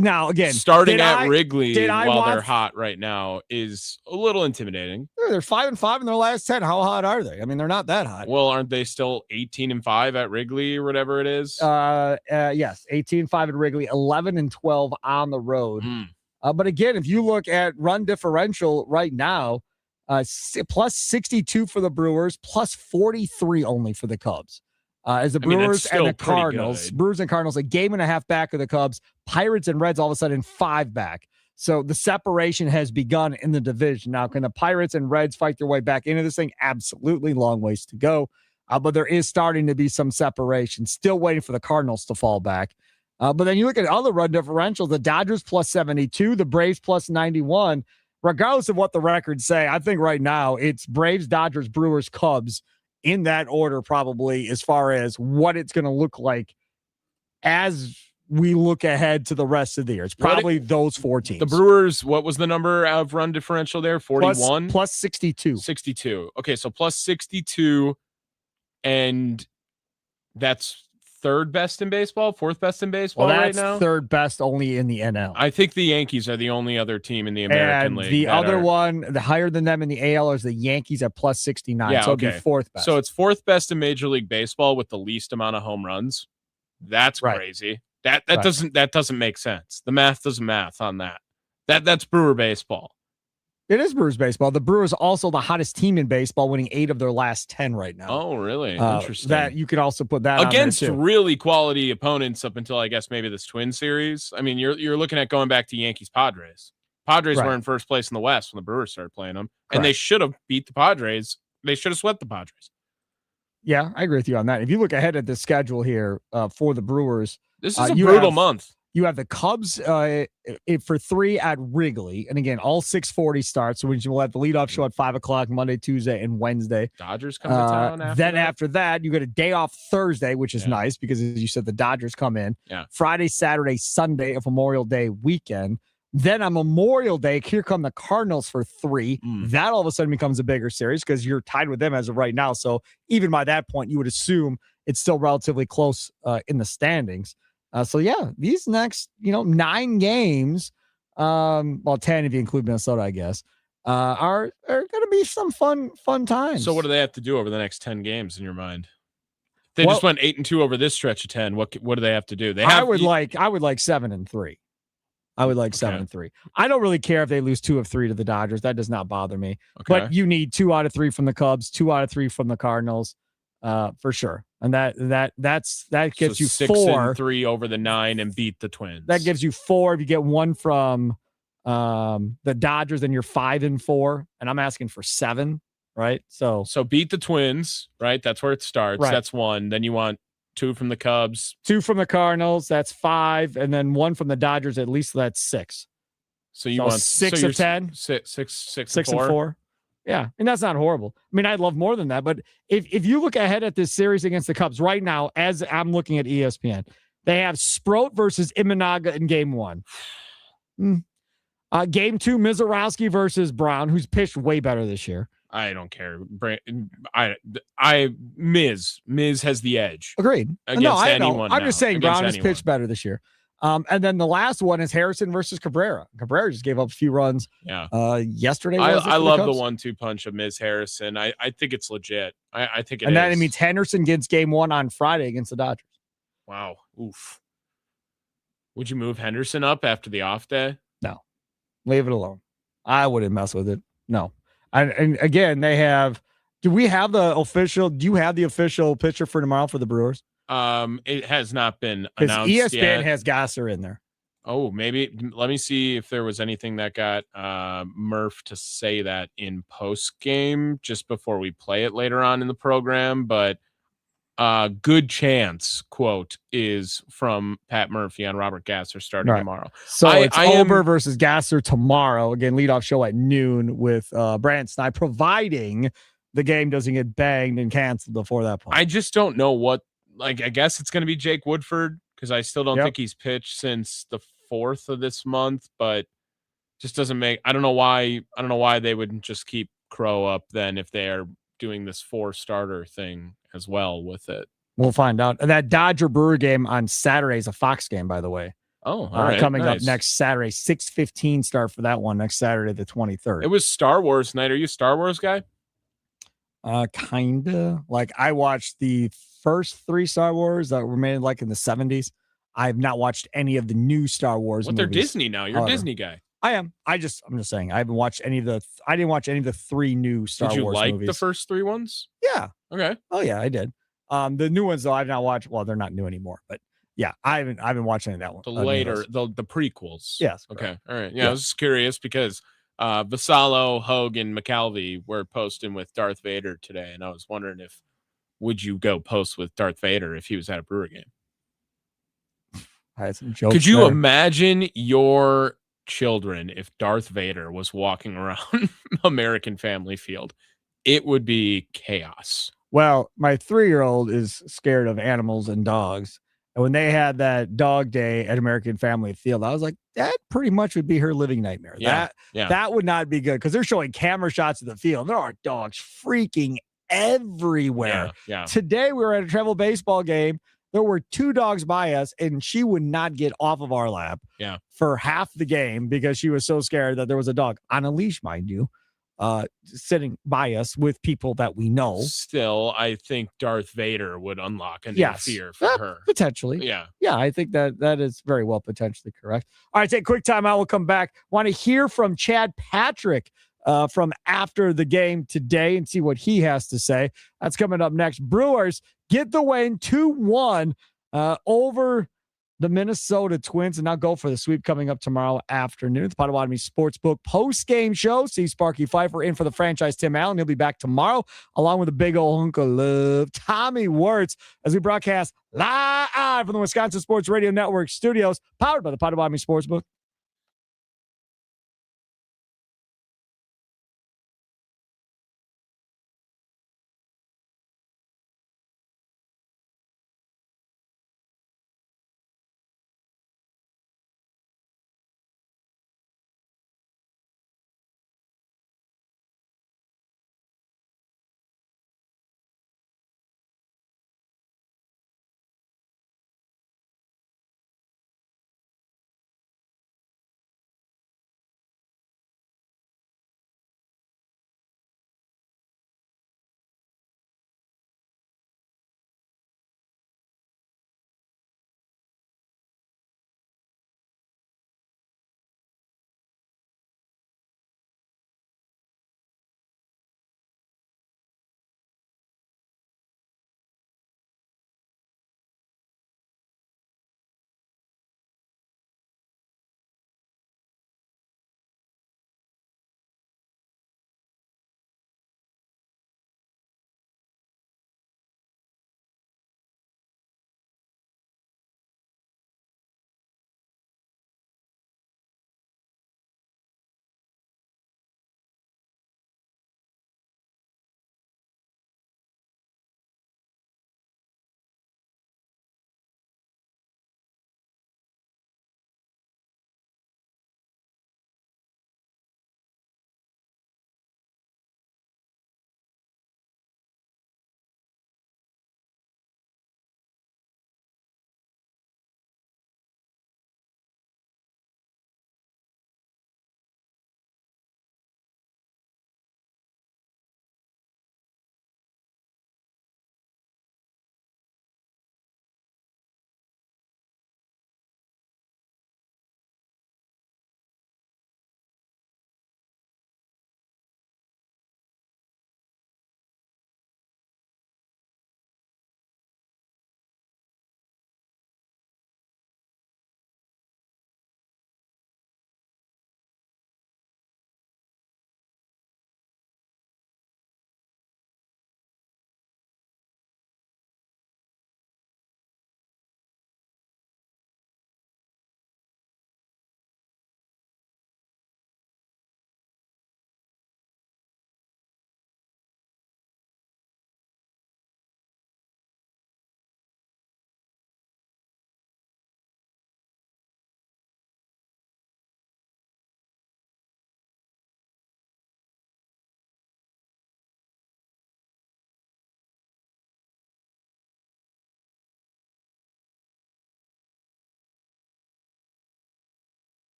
Now again, starting at Wrigley while they're hot right now is a little intimidating. They're 5-5 in their last 10. How hot are they? I mean, they're not that hot. Well, aren't they still 18-5 at Wrigley or whatever it is? Yes, 18-5 at Wrigley, 11-12 on the road. But again, if you look at run differential right now, plus 62 for the Brewers, plus 43 only for the Cubs. As the Brewers and the Cardinals, Brewers and Cardinals, a game and a half back of the Cubs, Pirates and Reds all of a sudden 5 back. So the separation has begun in the division. Now, can the Pirates and Reds fight their way back into this thing? Absolutely, long ways to go. But there is starting to be some separation. Still waiting for the Cardinals to fall back. But then you look at other run differentials, the Dodgers plus 72, the Braves plus 91. Regardless of what the records say, I think right now it's Braves, Dodgers, Brewers, Cubs in that order, probably, as far as what it's going to look like as we look ahead to the rest of the year. It's probably those 4 teams. The Brewers, what was the number of run differential there? 41? Plus 62. 62. Okay, so plus 62, and that's third best in baseball, fourth best in baseball right now? Third best only in the NL. I think the Yankees are the only other team in the American League. The other one, the higher than them in the AL, is the Yankees at plus 69. Yeah, so it'd be fourth best. So it's fourth best in Major League Baseball with the least amount of home runs. That's crazy. That doesn't make sense. The math doesn't math on that. That's Brewer baseball. It is Brewers baseball. The Brewers also the hottest team in baseball, winning 8 of their last 10 right now. Oh, really? Interesting. That you can also put that against on there too. Really quality opponents up until I guess maybe this Twin Series. I mean, you're looking at going back to Yankees Padres. Padres were in first place in the West when the Brewers started playing them, and they should have beat the Padres. They should have swept the Padres. Yeah, I agree with you on that. If you look ahead at the schedule here for the Brewers, this is a brutal month. You have the Cubs for 3 at Wrigley. And again, all 6:40 starts. So we'll have the leadoff show at 5 o'clock Monday, Tuesday, and Wednesday. Dodgers come to town after that, you get a day off Thursday, which is nice because, as you said, the Dodgers come in. Yeah. Friday, Saturday, Sunday of Memorial Day weekend. Then on Memorial Day, here come the Cardinals for 3. That all of a sudden becomes a bigger series because you're tied with them as of right now. So even by that point, you would assume it's still relatively close in the standings. These next, 9 games, 10 if you include Minnesota, I guess, are going to be some fun times. So what do they have to do over the next 10 games in your mind? They just went 8-2 over this stretch of 10. What do they have to do? I would like 7-3. I would like 7-3. I don't really care if they lose 2 of 3 to the Dodgers. That does not bother me. Okay. But you need 2 out of 3 from the Cubs, 2 out of 3 from the Cardinals, for sure. And that gets you 6-3 over the 9 and beat the Twins. That gives you 4. If you get 1 from the Dodgers, then you're 5-4. And I'm asking for 7, right? So beat the Twins, right? That's where it starts. Right. That's 1. Then you want 2 from the Cubs, 2 from the Cardinals. That's 5, and then 1 from the Dodgers. At least that's 6. So you want 6 of 10, 6 and 4. Yeah, and that's not horrible. I mean, I'd love more than that. But if you look ahead at this series against the Cubs right now, as I'm looking at ESPN, they have Sproat versus Imanaga in Game 1. Game 2, Mizorowski versus Brown, who's pitched way better this year. I don't care. Miz has the edge. Agreed. Against anyone. I'm just saying Brown has pitched better this year. And then the last one is Harrison versus Cabrera. Cabrera just gave up a few runs. Yesterday. I love the 1-2 punch of Miz Harrison. I think it's legit. I think it is. And that means Henderson gets Game 1 on Friday against the Dodgers. Wow. Oof. Would you move Henderson up after the off day? No. Leave it alone. I wouldn't mess with it. No. And again, they have. Do you have the official pitcher for tomorrow for the Brewers? It has not been announced ESPN yet. has Gasser in there. Oh, maybe. Let me see if there was anything that got Murph to say that in post game just before we play it later on in the program. But good chance quote is from Pat Murphy on Robert Gasser starting Right. tomorrow. So it's Ober versus Gasser tomorrow. Again, leadoff show at noon with Brant Sny, providing the game doesn't get banged and canceled before that point. I just don't know what, like, I guess it's going to be Jake Woodford because I still don't think he's pitched since the 4th of this month, but just doesn't make, I don't know why they wouldn't just keep Crow up then if they are doing this 4-starter thing as well with it. We'll find out. That Dodger Brewer game on Saturday is a Fox game, by the way. Oh, all right. Coming nice. up next Saturday, 6:15 start for that one next Saturday, the 23rd. It was Star Wars night. Are you a Star Wars guy? Kinda. Like, I watched the first 3 Star Wars that were made like in the 70s. I have not watched any of the new Star Wars What, movies. they're Disney now. You're a Disney guy. I am. I'm just saying I haven't watched any of the. I didn't watch any of the 3 new Star Wars movies. Did you like the first 3 ones? Yeah. Okay. Oh yeah, I did. The new ones though I've not watched. Well, they're not new anymore, but yeah, I haven't watched any of that one. The later, the prequels. Yes. Okay. Correct. All right. Yeah, I was just curious because Vassallo, Hogue, and McAlvey were posting with Darth Vader today, and I was wondering if would you go post with Darth Vader if he was at a Brewer game? I had some jokes. Could you there. imagine your children if Darth Vader was walking around American Family Field? It would be chaos. Well, my 3-year-old is scared of animals and dogs. And when they had that dog day at American Family Field, I was like, that pretty much would be her living nightmare. That would not be good because they're showing camera shots of the field. There are dogs freaking everywhere. Yeah. Today we were at a travel baseball game. There were 2 dogs by us, and she would not get off of our lap for half the game because she was so scared that there was a dog on a leash, mind you, sitting by us with people that we know. Still, I think Darth Vader would unlock a new fear for her. Potentially. Yeah. Yeah, I think that is very well potentially correct. All right, take a quick time out. We'll come back. Want to hear from Chad Patrick from after the game today and see what he has to say. That's coming up next. Brewers get the win 2-1 over the Minnesota Twins, and now go for the sweep coming up tomorrow afternoon. The Potawatomi Sportsbook post-game show. See Sparky Fifer in for the franchise, Tim Allen. He'll be back tomorrow, along with a big old hunk of love, Tommy Wortz, as we broadcast live from the Wisconsin Sports Radio Network studios, powered by the Potawatomi Sportsbook.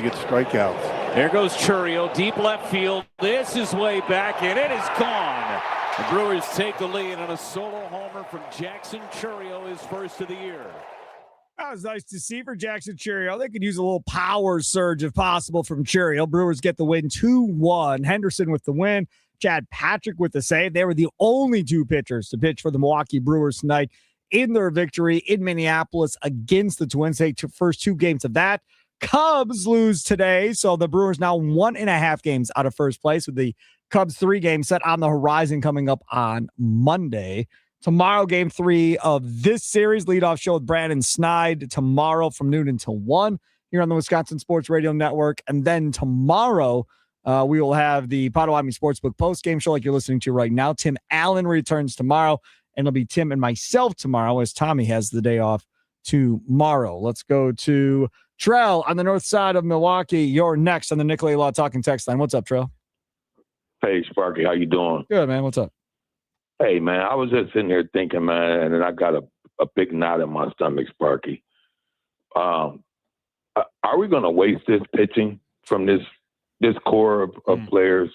to get strikeouts. There goes Churio, deep left field. This is way back, and it is gone. The Brewers take the lead on a solo homer from Jackson Churio, his first of the year. That was nice to see for Jackson Churio. They could use a little power surge if possible from Churio. Brewers get the win 2-1. Henderson with the win. Chad Patrick with the save. They were the only two pitchers to pitch for the Milwaukee Brewers tonight in their victory in Minneapolis against the Twins. They took first 2 games of that. Cubs lose today, so the Brewers now 1.5 games out of first place, with the Cubs 3 games set on the horizon coming up on Monday. Tomorrow, game 3 of this series. Leadoff show with Brandon Snide tomorrow from noon until 1 here on the Wisconsin Sports Radio Network. And then tomorrow, we will have the Potawatomi Sportsbook post-game show like you're listening to right now. Tim Allen returns tomorrow, and it'll be Tim and myself tomorrow as Tommy has the day off tomorrow. Let's go to Trell on the north side of Milwaukee. You're next on the Nicolay Law Talking text line. What's up, Trell? Hey, Sparky, how you doing? Good, man. What's up? Hey, man, I was just sitting here thinking, man, and then I got a big knot in my stomach, Sparky. Are we going to waste this pitching from this core of players?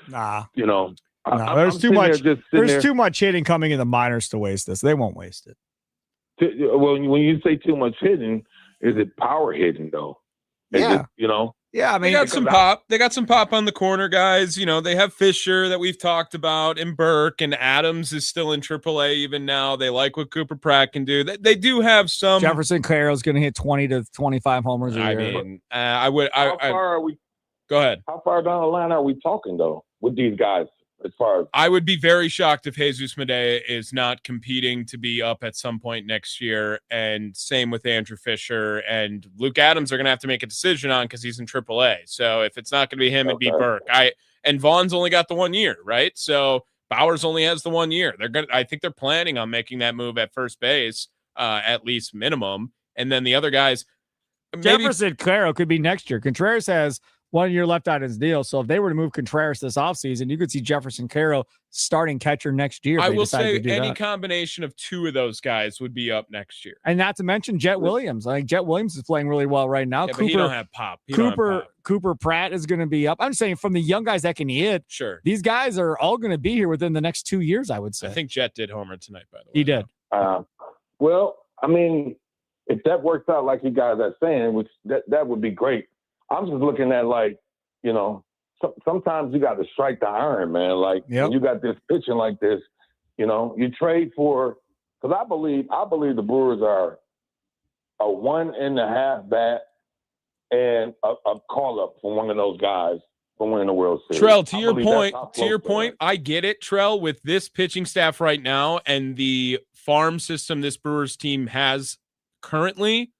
Nah. You know, there's too much. There's too much hitting coming in the minors to waste this. They won't waste it. Well, when you say too much hitting, is it power hitting though? Yeah. Yeah, I mean, they got some pop. They got some pop on the corner, guys. They have Fisher that we've talked about, and Burke, and Adams is still in AAA even now. They like what Cooper Pratt can do. They do have some. Jefferson Carroll's going to hit 20 to 25 homers a year. I mean, how far are we? Go ahead. How far down the line are we talking though with these guys? As far as I would be very shocked if Jesus Medea is not competing to be up at some point next year, and same with Andrew Fisher and Luke Adams are going to have to make a decision on because he's in AAA. So if it's not going to be him, it'd be Burke. And Vaughn's only got the 1 year, right? So Bowers only has the 1 year. I think they're planning on making that move at first base, at least minimum. And then the other guys, Jefferson Carroll could be next year. Contreras has 1 year left on his deal. So if they were to move Contreras this offseason, you could see Jefferson Carroll starting catcher next year. I will say any combination of 2 of those guys would be up next year. And not to mention Jet Williams. I think Jet Williams is playing really well right now. Yeah, but he don't have pop. Cooper Pratt is going to be up. I'm saying from the young guys that can hit. Sure. These guys are all going to be here within the next 2 years, I would say. I think Jet did homer tonight, by the way. He did. Well, I mean, if that works out like you guys are saying, which that would be great. I'm just looking at sometimes you got to strike the iron, man. Like when you got this pitching like this, you trade for, because I believe the Brewers are a 1.5 bat and a call up from one of those guys for winning the World Series. Trell, to your point, I get it, Trell, with this pitching staff right now and the farm system this Brewers team has currently.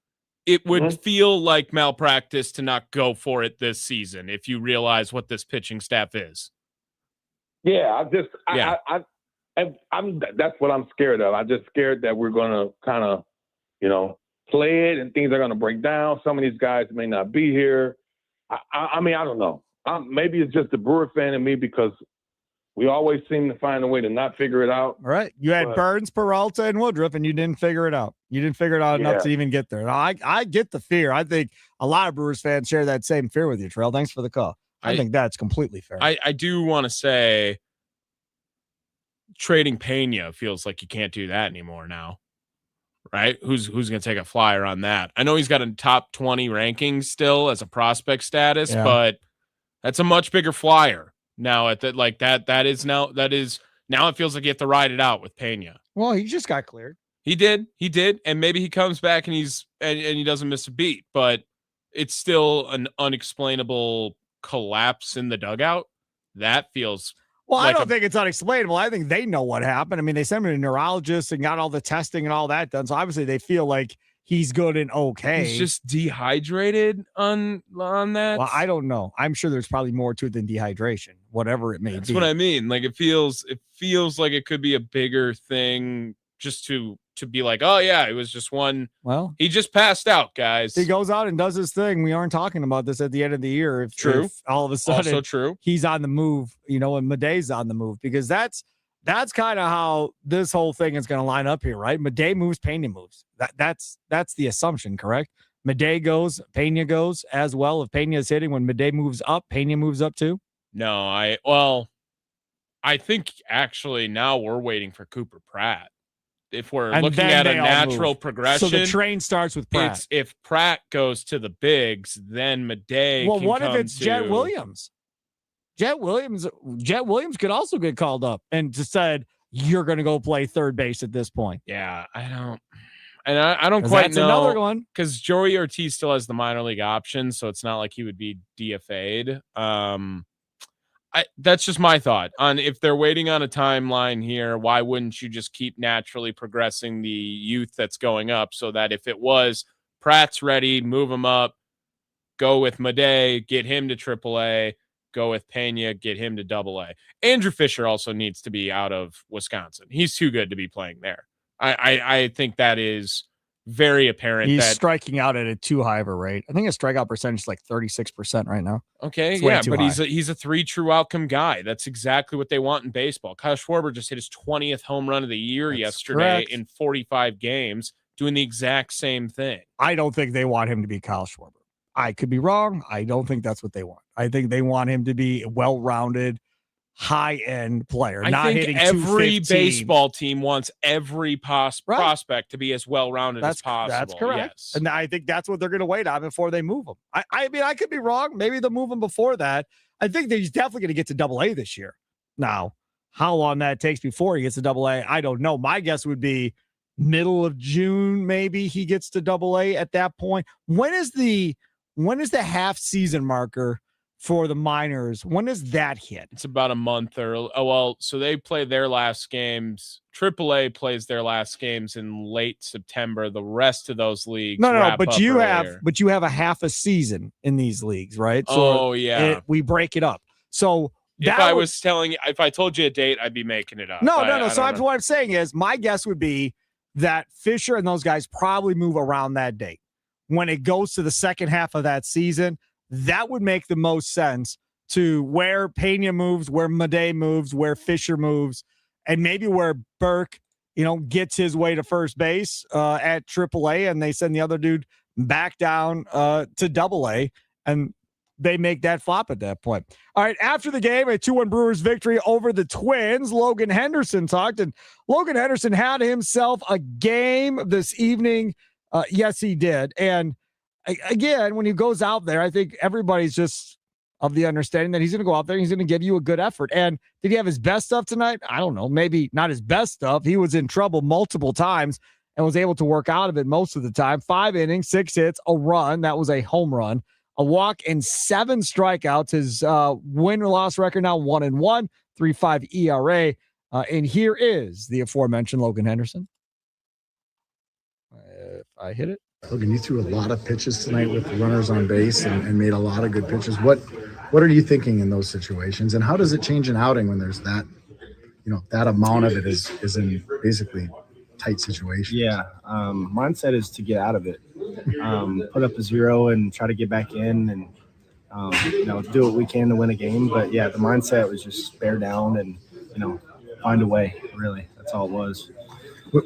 It would feel like malpractice to not go for it this season if you realize what this pitching staff is. Yeah, I'm that's what I'm scared of. I'm just scared that we're going to kind of, play it and things are going to break down. Some of these guys may not be here. I mean, I don't know. Maybe it's just the Brewer fan in me because we always seem to find a way to not figure it out. All right. You had Burns, Peralta, and Woodruff, and you didn't figure it out. You didn't figure it out enough to even get there. Now, I get the fear. I think a lot of Brewers fans share that same fear with you, Trell. Thanks for the call. I think that's completely fair. I do want to say trading Pena feels like you can't do that anymore now, right? Who's going to take a flyer on that? I know he's got a top 20 ranking still as a prospect status, but that's a much bigger flyer. Now it feels like you have to ride it out with Pena. Well, he just got cleared. He did, and maybe he comes back and he doesn't miss a beat, but it's still an unexplainable collapse in the dugout. That feels I don't think it's unexplainable. I think they know what happened. I mean, they sent him to a neurologist and got all the testing and all that done. So obviously they feel like he's good and okay. He's just dehydrated on that. Well, I don't know. I'm sure there's probably more to it than dehydration, whatever it may be. That's what I mean. Like it feels like it could be a bigger thing just to be like, oh yeah, it was just one. Well, he just passed out, guys. He goes out and does his thing. We aren't talking about this at the end of the year. If all of a sudden also true, he's on the move, and Medea's on the move, because that's kind of how this whole thing is going to line up here, right? Medea moves, Pena moves. That's the assumption, correct? Midday goes, Pena goes as well. If Pena is hitting, when Midday moves up, Pena moves up too? No, I think actually now we're waiting for Cooper Pratt. If we're looking at a natural progression. So the train starts with Pratt. If Pratt goes to the bigs, then Midday. Well, what if it's Jet Williams? Jet Williams could also get called up and just said, you're going to go play third base at this point. Yeah, I don't quite know. Another one. Because Joey Ortiz still has the minor league option, so it's not like he would be DFA'd. That's just my thought on if they're waiting on a timeline here, why wouldn't you just keep naturally progressing the youth that's going up so that if it was Pratt's ready, move him up, go with Midday, get him to AAA, go with Pena, get him to AA. Andrew Fisher also needs to be out of Wisconsin. He's too good to be playing there. I think that is very apparent. He's striking out at a too high of a rate. I think his strikeout percentage is like 36% right now. Okay, yeah, but he's a 3 true outcome guy. That's exactly what they want in baseball. Kyle Schwarber just hit his 20th home run of the year yesterday in 45 games, doing the exact same thing. I don't think they want him to be Kyle Schwarber. I could be wrong. I don't think that's what they want. I think they want him to be a well-rounded, high-end player. I think every baseball team wants every prospect to be as well-rounded as possible. That's correct. Yes. And I think that's what they're going to wait on before they move him. I mean, I could be wrong. Maybe they'll move him before that. I think that he's definitely going to get to AA this year. Now, how long that takes before he gets to AA, I don't know. My guess would be middle of June, maybe he gets to AA at that point. When is the half season marker for the minors? When does that hit? It's about a month so they play their last games. AAA plays their last games in late September. The rest of those leagues. But you have a half a season in these leagues, right? So we break it up. So if I told you a date, I'd be making it up. No. So what I'm saying is my guess would be that Fisher and those guys probably move around that date. When it goes to the second half of that season, that would make the most sense to where Pena moves, where Midday moves, where Fisher moves, and maybe where Burke, gets his way to first base at AAA, and they send the other dude back down to AA, and they make that flop at that point. All right, after the game, a 2-1 Brewers victory over the Twins. Logan Henderson talked, and Logan Henderson had himself a game this evening. Yes, he did. And again, when he goes out there, I think everybody's just of the understanding that he's going to go out there and he's going to give you a good effort. And did he have his best stuff tonight? I don't know. Maybe not his best stuff. He was in trouble multiple times and was able to work out of it most of the time. 5 innings, 6 hits, a run. That was a home run, a walk, and 7 strikeouts. His win-loss record now 1-1, 3.5 ERA. And here is the aforementioned Logan Henderson. If I hit it. Logan, you threw a lot of pitches tonight with runners on base and made a lot of good pitches. What are you thinking in those situations? And how does it change an outing when there's that, that amount of it is in basically tight situations? Yeah. Mindset is to get out of it, put up a 0 and try to get back in and, do what we can to win a game. But yeah, the mindset was just bear down and, find a way, really. That's all it was.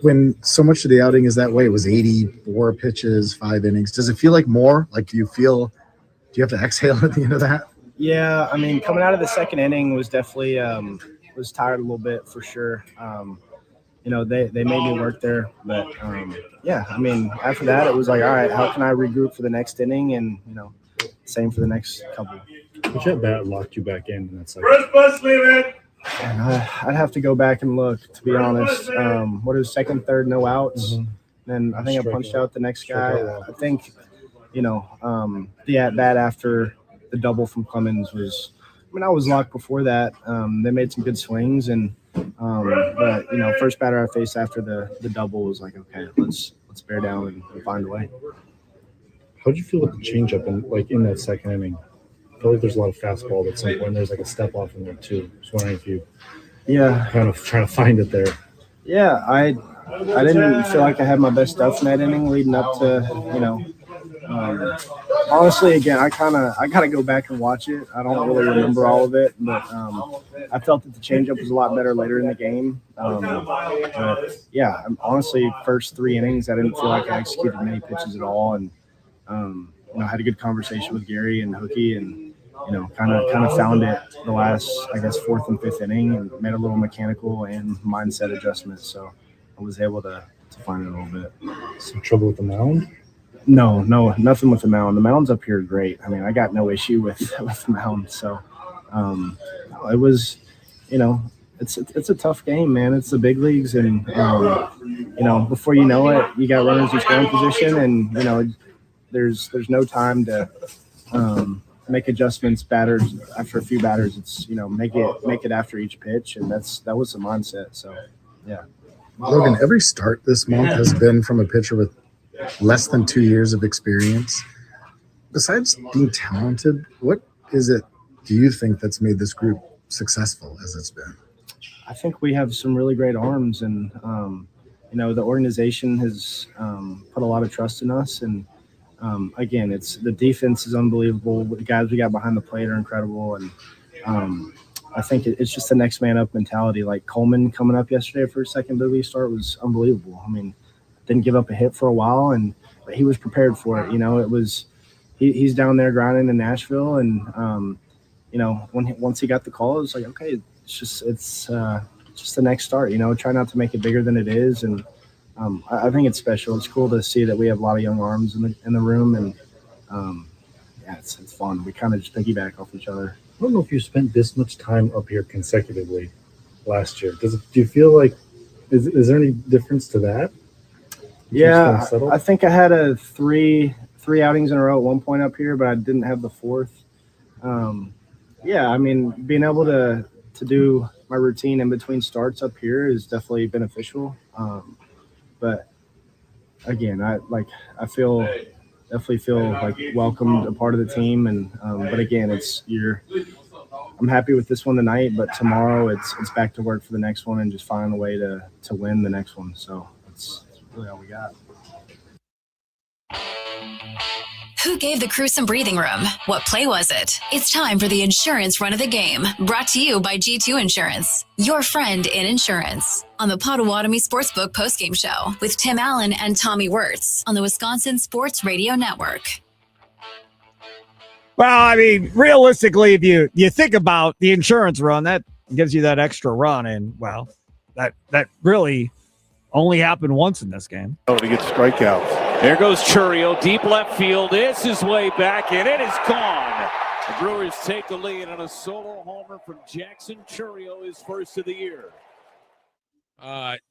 When so much of the outing is that way, it was 84 pitches, 5 innings. Does it feel like more? Like, do you have to exhale at the end of that? Yeah, I mean, coming out of the second inning was definitely was tired a little bit for sure. They made me work there, but yeah, I mean, after that it was like, all right, how can I regroup for the next inning, and same for the next couple. Which at bat locked you back in, and that's like. And I'd have to go back and look, to be honest. What was second, third, no outs. Mm-hmm. Then I think I punched out the next guy. I think, the at-bat after the double from Clemens was – I was locked before that. They made some good swings. But first batter I faced after the double was like, okay, let's bear down and find a way. How did you feel with the changeup in that second inning? I feel like there's a lot of fastball that's like when there's like a step off in there too. Just wondering if you kind of trying to find it there. Yeah, I didn't feel like I had my best stuff in that inning leading up to, honestly, again, I gotta go back and watch it. I don't really remember all of it, but I felt that the changeup was a lot better later in the game. But yeah, honestly, first 3 innings, I didn't feel like I executed many pitches at all, and had a good conversation with Gary and Hookie, and kind of found it the last, I guess, 4th and 5th inning, and made a little mechanical and mindset adjustment. So I was able to find it a little bit. Some trouble with the mound? No, nothing with the mound. The mound's up here great. I mean, I got no issue with the mound. So it was, it's a tough game, man. It's the big leagues, and before you know it, you got runners in scoring position, and there's no time to make adjustments. Batters after a few batters, it's make it after each pitch, and that was the mindset. So yeah. Logan, every start this month has been from a pitcher with less than 2 years of experience. Besides being talented, what is it do you think that's made this group successful as it's been? I think we have some really great arms, and the organization has put a lot of trust in us. And again, it's the defense is unbelievable. The guys we got behind the plate are incredible, and I think it's just the next man up mentality. Like Coleman coming up yesterday for his second big league start was unbelievable. I mean, didn't give up a hit for a while, but he was prepared for it. It was he's down there grinding in Nashville, and once he got the call, it was like, okay, it's just the next start. Try not to make it bigger than it is, and I think it's special. It's cool to see that we have a lot of young arms in the room, and it's fun. We kind of just piggyback off each other. I don't know if you spent this much time up here consecutively last year. Do you feel like is there any difference to that? Yeah, I think I had a three outings in a row at one point up here, but I didn't have the fourth. I mean, being able to do my routine in between starts up here is definitely beneficial. But again, I definitely feel like welcomed, a part of the team. And but again, I'm happy with this one tonight, but tomorrow it's back to work for the next one and just find a way to win the next one. So that's really all we got. Who gave the crew some breathing room? What play was it? It's time for the insurance run of the game, brought to you by G2 Insurance, your friend in insurance. On the Potawatomi Sportsbook postgame show with Tim Allen and Tommy Wortz on the Wisconsin Sports Radio Network. Well, I mean, realistically, if you think about the insurance run, that gives you that extra run, and well, that really only happened once in this game. To get strikeouts. There goes Churio, deep left field. It's his way back, and it is gone. The Brewers take the lead on a solo homer from Jackson Churio, his first of the year.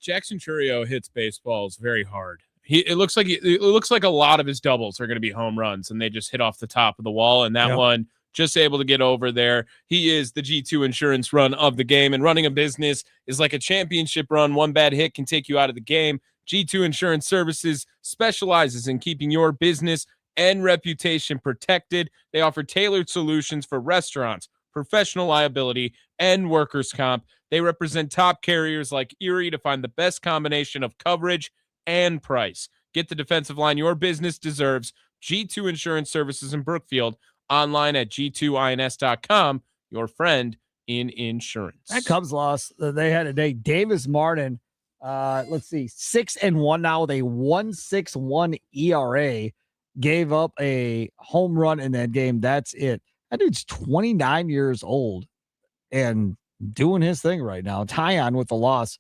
Jackson Churio hits baseballs very hard. It looks like a lot of his doubles are going to be home runs, and they just hit off the top of the wall. And that one just able to get over there. He is the G2 Insurance run of the game, and running a business is like a championship run. One bad hit can take you out of the game. G2 Insurance Services specializes in keeping your business and reputation protected. They offer tailored solutions for restaurants, professional liability, and workers' comp. They represent top carriers like Erie to find the best combination of coverage and price. Get the defensive line your business deserves. G2 Insurance Services in Brookfield. Online at g2ins.com. Your friend in insurance. That Cubs loss they had today. Davis Martin, let's see, 6-1 now with a 1.61 ERA. Gave up a home run in that game. That's it. That dude's 29 years old and doing his thing right now. Tyon with the loss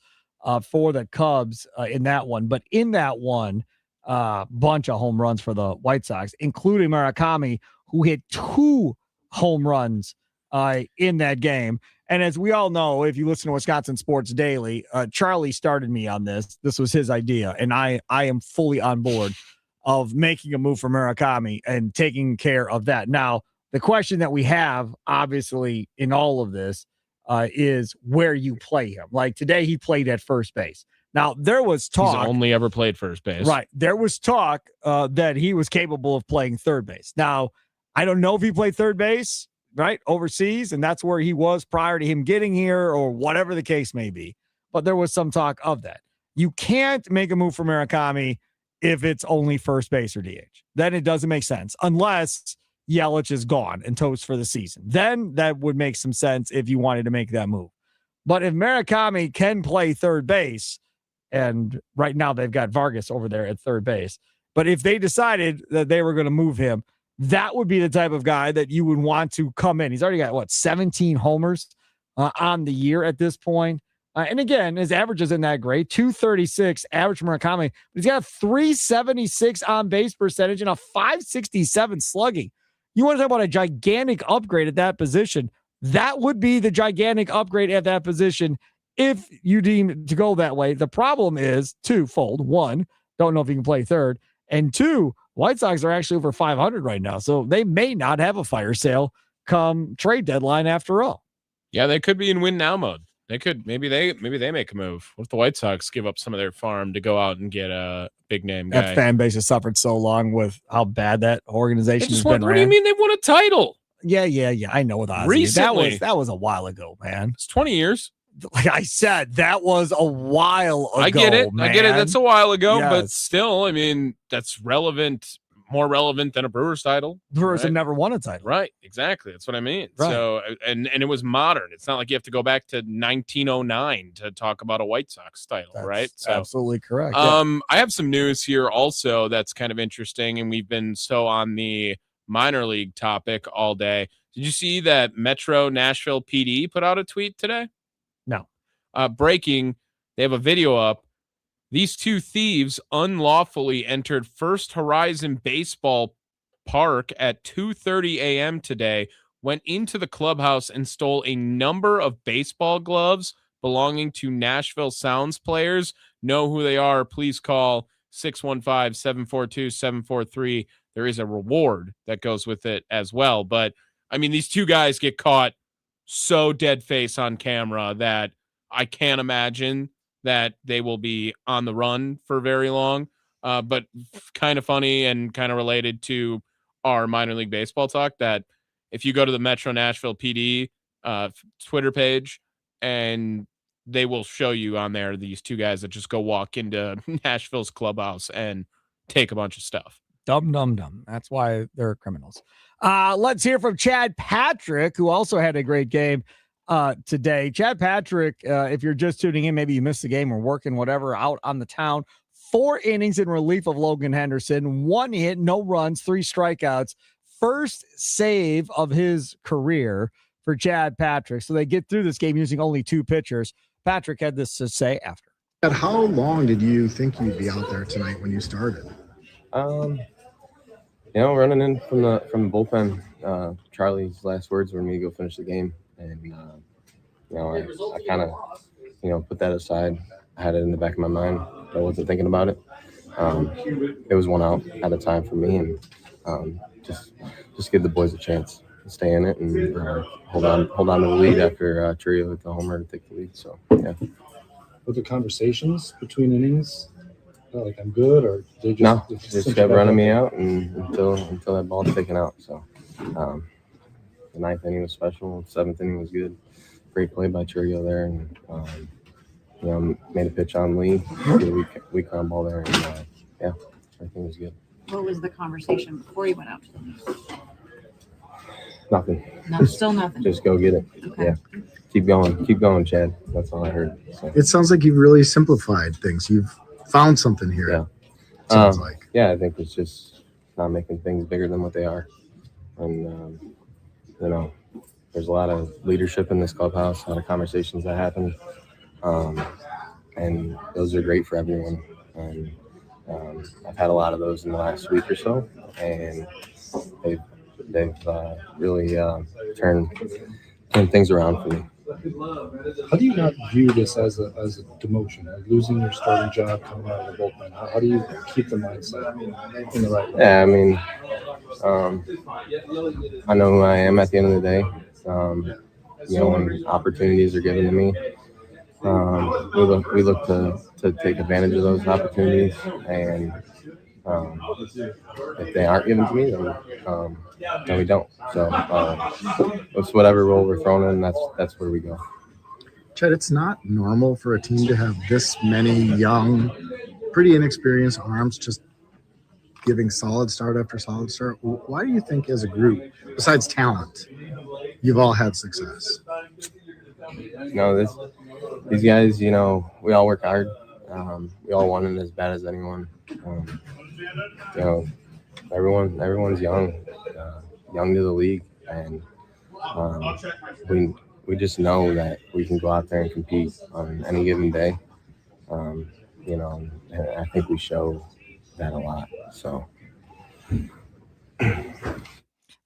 for the Cubs in that one. But in that one, bunch of home runs for the White Sox, including Murakami, who hit 2 home runs in that game. And as we all know, if you listen to Wisconsin Sports Daily, Charlie started me on this. This was his idea, and I am fully on board of making a move for Murakami and taking care of that. Now, the question that we have, obviously, in all of this is where you play him. Like today, he played at first base. Now, there was talk. He's only ever played first base. Right. There was talk that he was capable of playing third base. Now, I don't know if he played third base, right, overseas, and that's where he was prior to him getting here or whatever the case may be. But there was some talk of that. You can't make a move for Murakami if it's only first base or DH. Then it doesn't make sense unless Yelich is gone and toast for the season. Then that would make some sense if you wanted to make that move. But if Murakami can play third base, and right now they've got Vargas over there at third base, But if they decided that they were going to move him, that would be the type of guy that you would want to come in. He's already got, 17 homers on the year at this point. And again, his average isn't that great. 236 average from Murakami. But he's got a 376 on base percentage and a 567 slugging. You want to talk about a gigantic upgrade at that position. That would be the gigantic upgrade at that position if you deem to go that way. The problem is twofold. One, don't know if he can play third. And two, White Sox are actually over 500 right now. So they may not have a fire sale come trade deadline after all. Yeah, they could be in win now mode. They could maybe they make a move. What if the White Sox give up some of their farm to go out and get a big name guy? That fan base has suffered so long with how bad that organization has been. What do you mean they won a title? Yeah. I know with Ozzy. Recently. That was a while ago, man. It's 20 years. Like I said, that was a while ago. I get it. Man. That's a while ago, Yes. but still, I mean, that's relevant. More relevant than a Brewers title. Brewers right? have never won a title. Right, exactly. That's what I mean. Right. So, and it was modern. It's not like you have to go back to 1909 to talk about a White Sox title, That's right? So, absolutely correct. I have some news here also that's kind of interesting, and we've been so on the minor league topic all day. Did you see that Metro Nashville PD put out a tweet today? No. Breaking. They have a video up. These two thieves unlawfully entered First Horizon Baseball Park at 2:30 a.m. today, went into the clubhouse and stole a number of baseball gloves belonging to Nashville Sounds players. Know who they are. Please call 615-742-743. There is a reward that goes with it as well. But, I mean, these two guys get caught so dead face on camera that I can't imagine that they will be on the run for very long, but kind of funny and kind of related to our minor league baseball talk that if you go to the Metro Nashville PD Twitter page, and they will show you on there these two guys that just go walk into Nashville's clubhouse and take a bunch of stuff. Dumb. That's why they're criminals. Let's hear from Chad Patrick, who also had a great game today. Chad Patrick, if you're just tuning in, maybe you missed the game or working, whatever, out on the town. 4 innings in relief of Logan Henderson, 1 hit, no runs, 3 strikeouts. First save of his career for Chad Patrick. So they get through this game using only 2 pitchers. Patrick had this to say after. How long did you think you'd be out there tonight when you started? Running in from the bullpen, Charlie's last words were me to go finish the game. And, I kind of, put that aside. I had it in the back of my mind. I wasn't thinking about it. It was 1 out at a time for me, and just give the boys a chance to stay in it and hold on to the lead after Trio hit the homer to take the lead. So, yeah. Were there conversations between innings? Like I'm good, or they just kept running me out until that ball's taken out. So, the 9th inning was special. 7th inning was good. Great play by Trio there, and made a pitch on Lee. Weak ground ball there, and everything was good. What was the conversation before you went out to the news? Nothing. No, still nothing. Just go get it. Okay. Yeah. Keep going, Chad. That's all I heard. So. It sounds like you've really simplified things. You've found something here. Yeah. Sounds like. Yeah, I think it's just not making things bigger than what they are. And, there's a lot of leadership in this clubhouse, a lot of conversations that happen. And those are great for everyone. And I've had a lot of those in the last week or so. And they've really turned things around for me. How do you not view this as a demotion, like losing your starting job, coming out of the bullpen? How do you keep the mindset in the right way? Yeah, I mean, I know who I am at the end of the day. When opportunities are given to me, we look to take advantage of those opportunities, and if they aren't given to me, then we don't. So it's whatever role we're thrown in, that's where we go. Chad, it's not normal for a team to have this many young, pretty inexperienced arms just giving solid start after solid start. Why do you think as a group, besides talent, you've all had success? These guys, we all work hard. We all want it as bad as anyone. you know, everyone's young, young to the league, and we just know that we can go out there and compete on any given day. You know, and I think we show that a lot. So.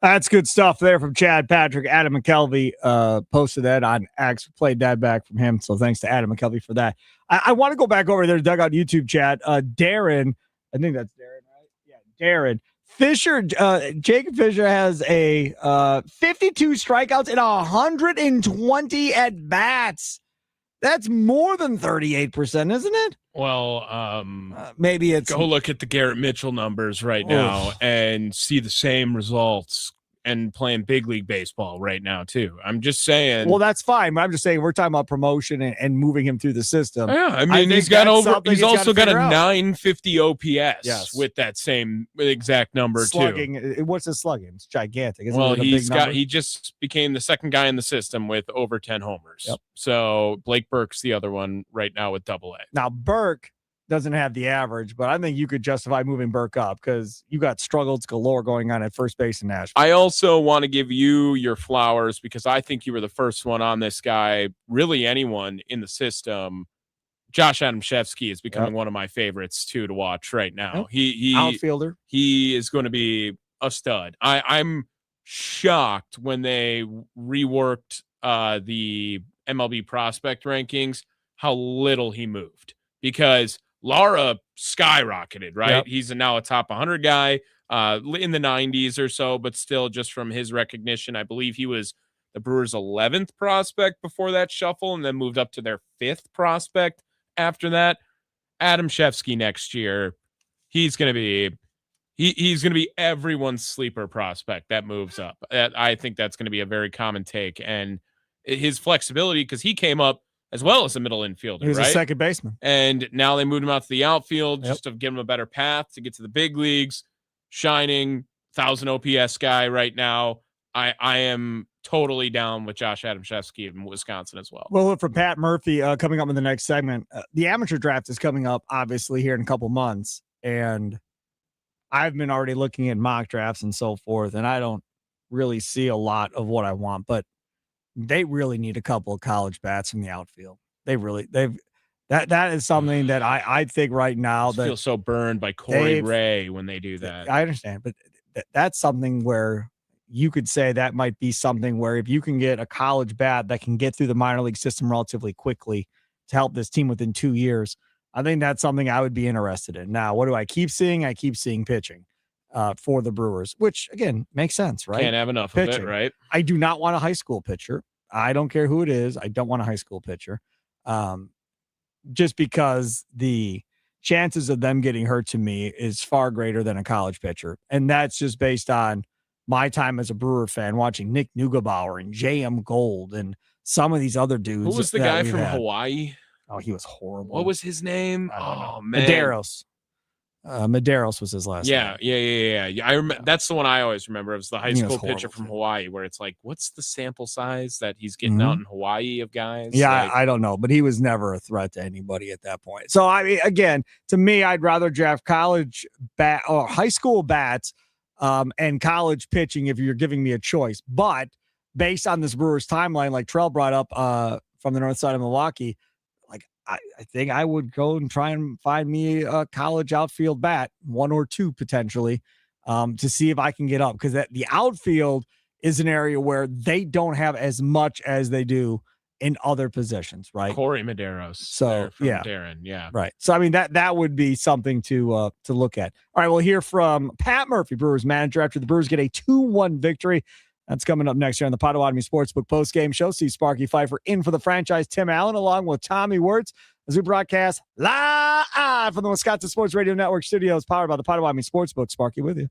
That's good stuff there from Chad Patrick. Adam McKelvey posted that on X. Played that back from him. So thanks to Adam McKelvey for that. I want to go back over there to Dugout YouTube chat. Darren, I think that's Darren, right? Yeah, Darren. Fisher, Jacob Fisher has a 52 strikeouts and 120 at bats. That's more than 38%, isn't it? Well, maybe it's go look at the Garrett Mitchell numbers right now and see the same results and playing big league baseball right now too. I'm just saying. Well, that's fine. But I'm just saying we're talking about promotion and moving him through the system. Yeah, I mean he's also got a 950 OPS with that same exact number slugging. too. What's his slugging? It's gigantic. Isn't well, it he just became the second guy in the system with over 10 homers. Yep. So Blake Burke's the other one right now with AA. Now Burke doesn't have the average, but I think you could justify moving Burke up because you got struggles galore going on at first base in Nashville. I also want to give you your flowers because I think you were the first one on this guy, really anyone in the system. Josh Adamszewski is becoming one of my favorites too to watch right now. He outfielder. He is going to be a stud. I'm shocked when they reworked the MLB prospect rankings, how little he moved because Lara skyrocketed, right? Yep. He's now a top 100 guy in the 90s or so, but still just from his recognition, I believe he was the Brewers' 11th prospect before that shuffle and then moved up to their 5th prospect after that. Adamszewski next year, he's going to be everyone's sleeper prospect that moves up. I think that's going to be a very common take. And his flexibility, because he came up as well as a middle infielder, He was right? a second baseman. And now they moved him out to the outfield just to give him a better path to get to the big leagues. Shining 1,000 OPS guy right now. I am totally down with Josh Adamszewski in Wisconsin as well. Well, from Pat Murphy coming up in the next segment, the amateur draft is coming up obviously here in a couple months. And I've been already looking at mock drafts and so forth, and I don't really see a lot of what I want, but they really need a couple of college bats in the outfield. That is something that I think right now I feel so burned by Corey Ray when they do that. I understand, but that's something where you could say that might be something where if you can get a college bat that can get through the minor league system relatively quickly to help this team within 2 years, I think that's something I would be interested in. Now, what do I keep seeing? I keep seeing pitching for the Brewers, which again makes sense, right? Can't have enough of it, right? I do not want a high school pitcher. I don't care who it is. I don't want a high school pitcher. Just because the chances of them getting hurt to me is far greater than a college pitcher. And that's just based on my time as a Brewer fan, watching Nick Neugebauer and J.M. Gold and some of these other dudes. Who was the guy from Hawaii? Oh, he was horrible. What was his name? Oh, man. Medeiros. Medeiros was his last name. Yeah. I remember. That's the one I always remember. It was the high school pitcher from Hawaii, where it's like, what's the sample size that he's getting out in Hawaii of guys? Yeah, like, I don't know, but he was never a threat to anybody at that point. So I mean, again, to me, I'd rather draft college bat or high school bats and college pitching if you're giving me a choice. But based on this Brewers timeline, like Trell brought up from the north side of Milwaukee, I think I would go and try and find me a college outfield bat, one or two potentially, to see if I can get up. Because the outfield is an area where they don't have as much as they do in other positions, right? Corey Medeiros. So yeah, Darren, yeah, right. So I mean that would be something to look at. All right, we'll hear from Pat Murphy, Brewers manager, after the Brewers get a 2-1 victory. That's coming up next here on the Potawatomi Sportsbook postgame show. See Sparky Fifer in for the franchise, Tim Allen, along with Tommy Wortz, as we broadcast live from the Wisconsin Sports Radio Network studios, powered by the Potawatomi Sportsbook. Sparky with you.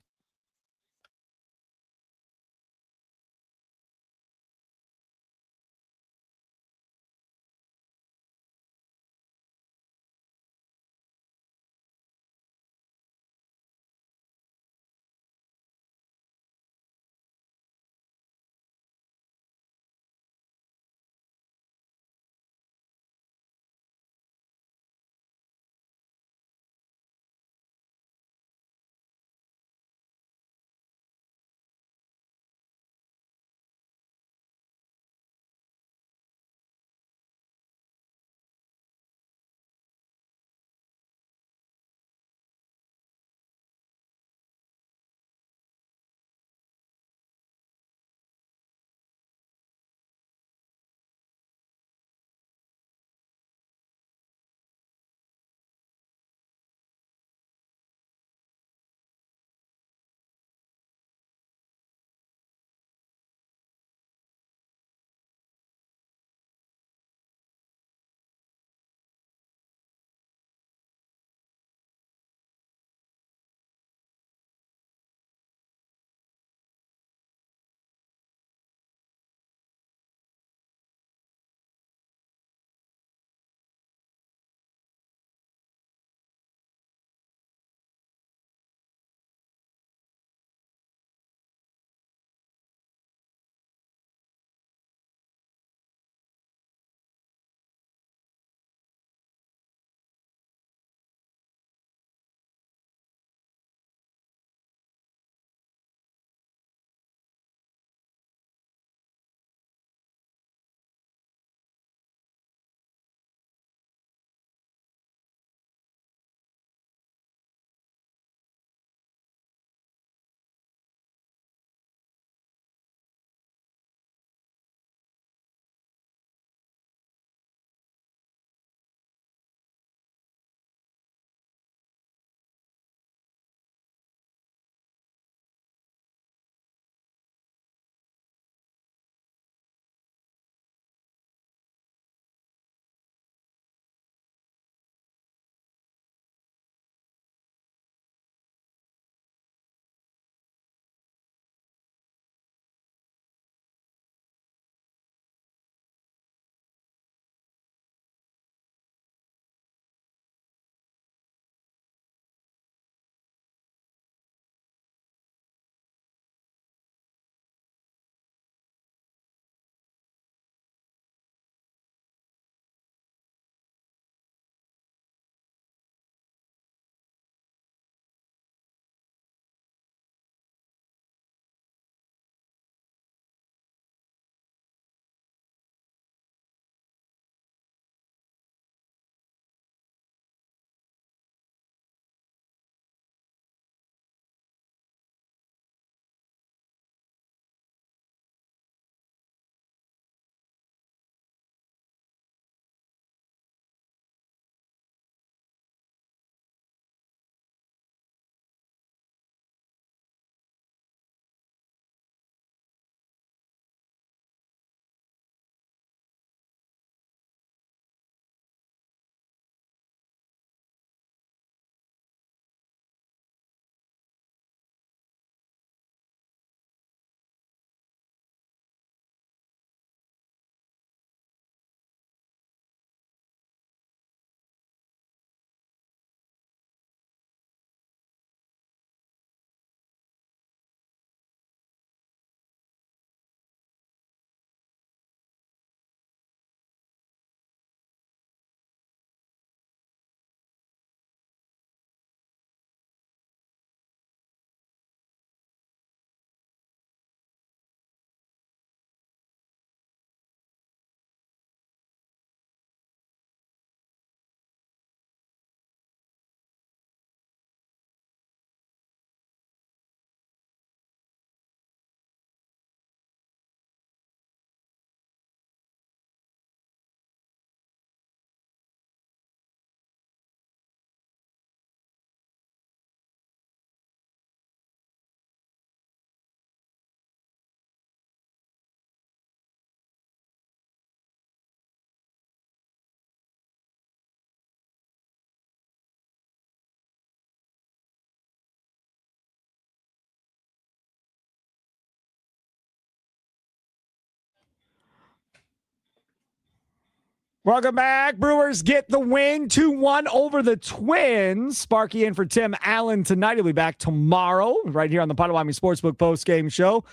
Welcome back. Brewers get the win 2-1 over the Twins. Sparky in for Tim Allen tonight. He'll be back tomorrow right here on the Potawatomi Sportsbook post-game show.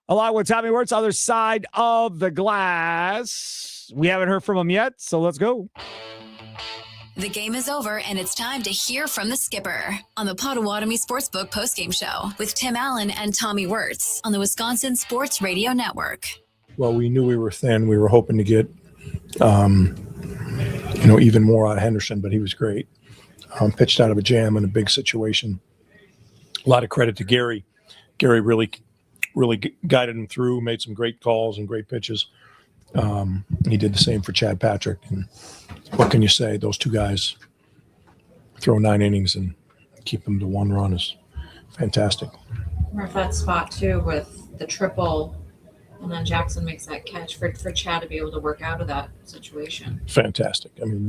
Along with Tommy Wortz, other side of the glass. We haven't heard from him yet, so let's go. The game is over, and it's time to hear from the skipper on the Potawatomi Sportsbook postgame show with Tim Allen and Tommy Wortz on the Wisconsin Sports Radio Network. Well, we knew we were thin. We were hoping to get, even more out of Henderson, but he was great. Pitched out of a jam in a big situation. A lot of credit to Gary. Gary really guided him through, made some great calls and great pitches. He did the same for Chad Patrick. And what can you say? Those two guys throw 9 innings and keep them to 1 run is fantastic. We're at that spot too with the triple, and then Jackson makes that catch for Chad to be able to work out of that situation. Fantastic. I mean,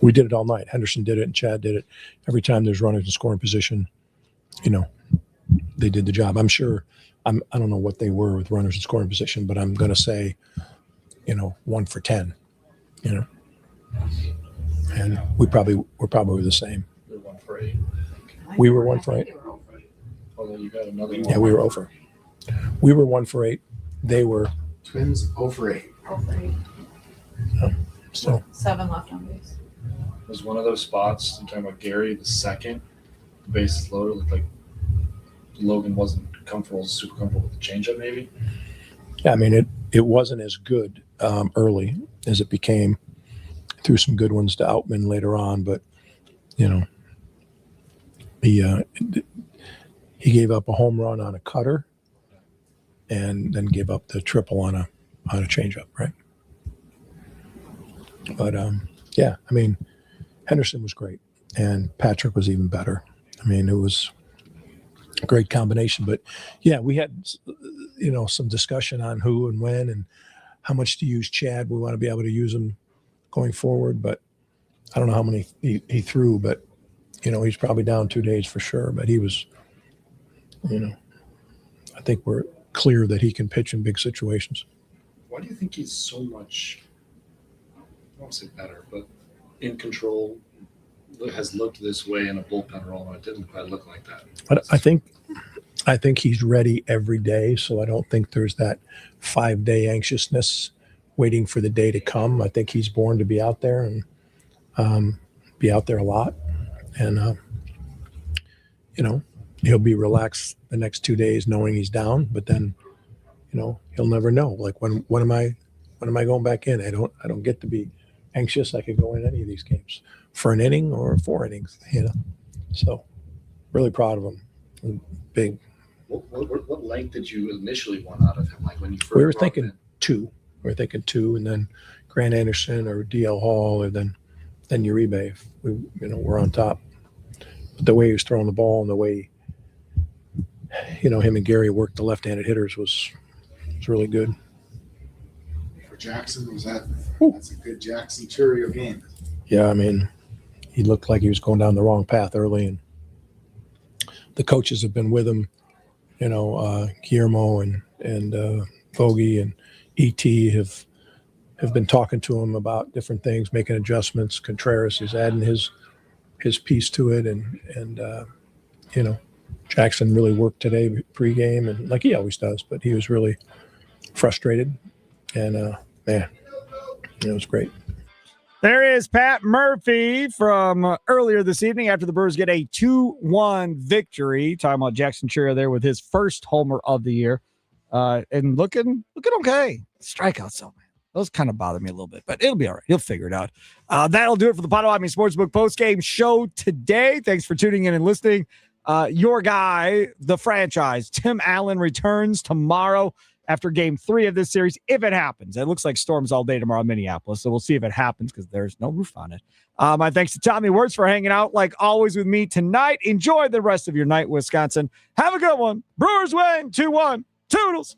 we did it all night. Henderson did it and Chad did it. Every time there's runners in scoring position, they did the job. I'm sure. I don't know what they were with runners in scoring position, but I'm going to say, 1 for 10. And we're probably the same. We're 1 for 8. We were 1 for 8. Although you got another one. Yeah, we were 0 for 8. We were 1 for 8. They were Twins 0 for 8. 0 for 8. So 7 left on base. It was one of those spots. I'm talking about Gary, the second, the bases loaded, looked like Logan wasn't super comfortable with the changeup, maybe. Yeah, I mean it wasn't as good early as it became. Threw some good ones to Outman later on, but he gave up a home run on a cutter, and then gave up the triple on a changeup, right? But yeah, I mean Henderson was great, and Patrick was even better. I mean it was a great combination, but yeah, we had some discussion on who and when and how much to use Chad. We want to be able to use him going forward, but I don't know how many he threw, but he's probably down 2 days for sure. But he was, I think we're clear that he can pitch in big situations. Why do you think he's so much, I won't say better, but in control, has looked this way in a bullpen role, and it didn't quite look like that? But I think he's ready every day, so I don't think there's that 5-day anxiousness waiting for the day to come. I think he's born to be out there and be out there a lot, and he'll be relaxed the next 2 days knowing he's down, but then he'll never know. Like when am I going back in? I don't get to be anxious. I could go in any of these games for an inning or 4 innings, So really proud of him. Big. What length did you initially want out of him? Like when you first we were thinking 2. We were thinking 2, and then Grant Anderson or DL Hall, or then Uribe. If we're on top. But the way he was throwing the ball and the way him and Gary worked the left-handed hitters was really good. For Jackson, that's a good Jackson Churio game. Yeah, I mean, he looked like he was going down the wrong path early, and the coaches have been with him, Guillermo and Vogie and ET have been talking to him about different things, making adjustments. Contreras is adding his piece to it, and Jackson really worked today pregame, and like he always does, but he was really frustrated, and man, it was great. There is Pat Murphy from earlier this evening after the Brewers get a 2-1 victory. Talking about Jackson Churio there with his first homer of the year. And looking okay. Strikeouts, though, man. Those kind of bother me a little bit, but it'll be all right. He'll figure it out. That'll do it for the Potawatomi Sportsbook postgame show today. Thanks for tuning in and listening. Your guy, the franchise, Tim Allen, returns tomorrow after game 3 of this series, if it happens. It looks like storms all day tomorrow in Minneapolis, so we'll see if it happens because there's no roof on it. My thanks to Tommy Wortz for hanging out like always with me tonight. Enjoy the rest of your night, Wisconsin. Have a good one. Brewers win 2-1. Toodles.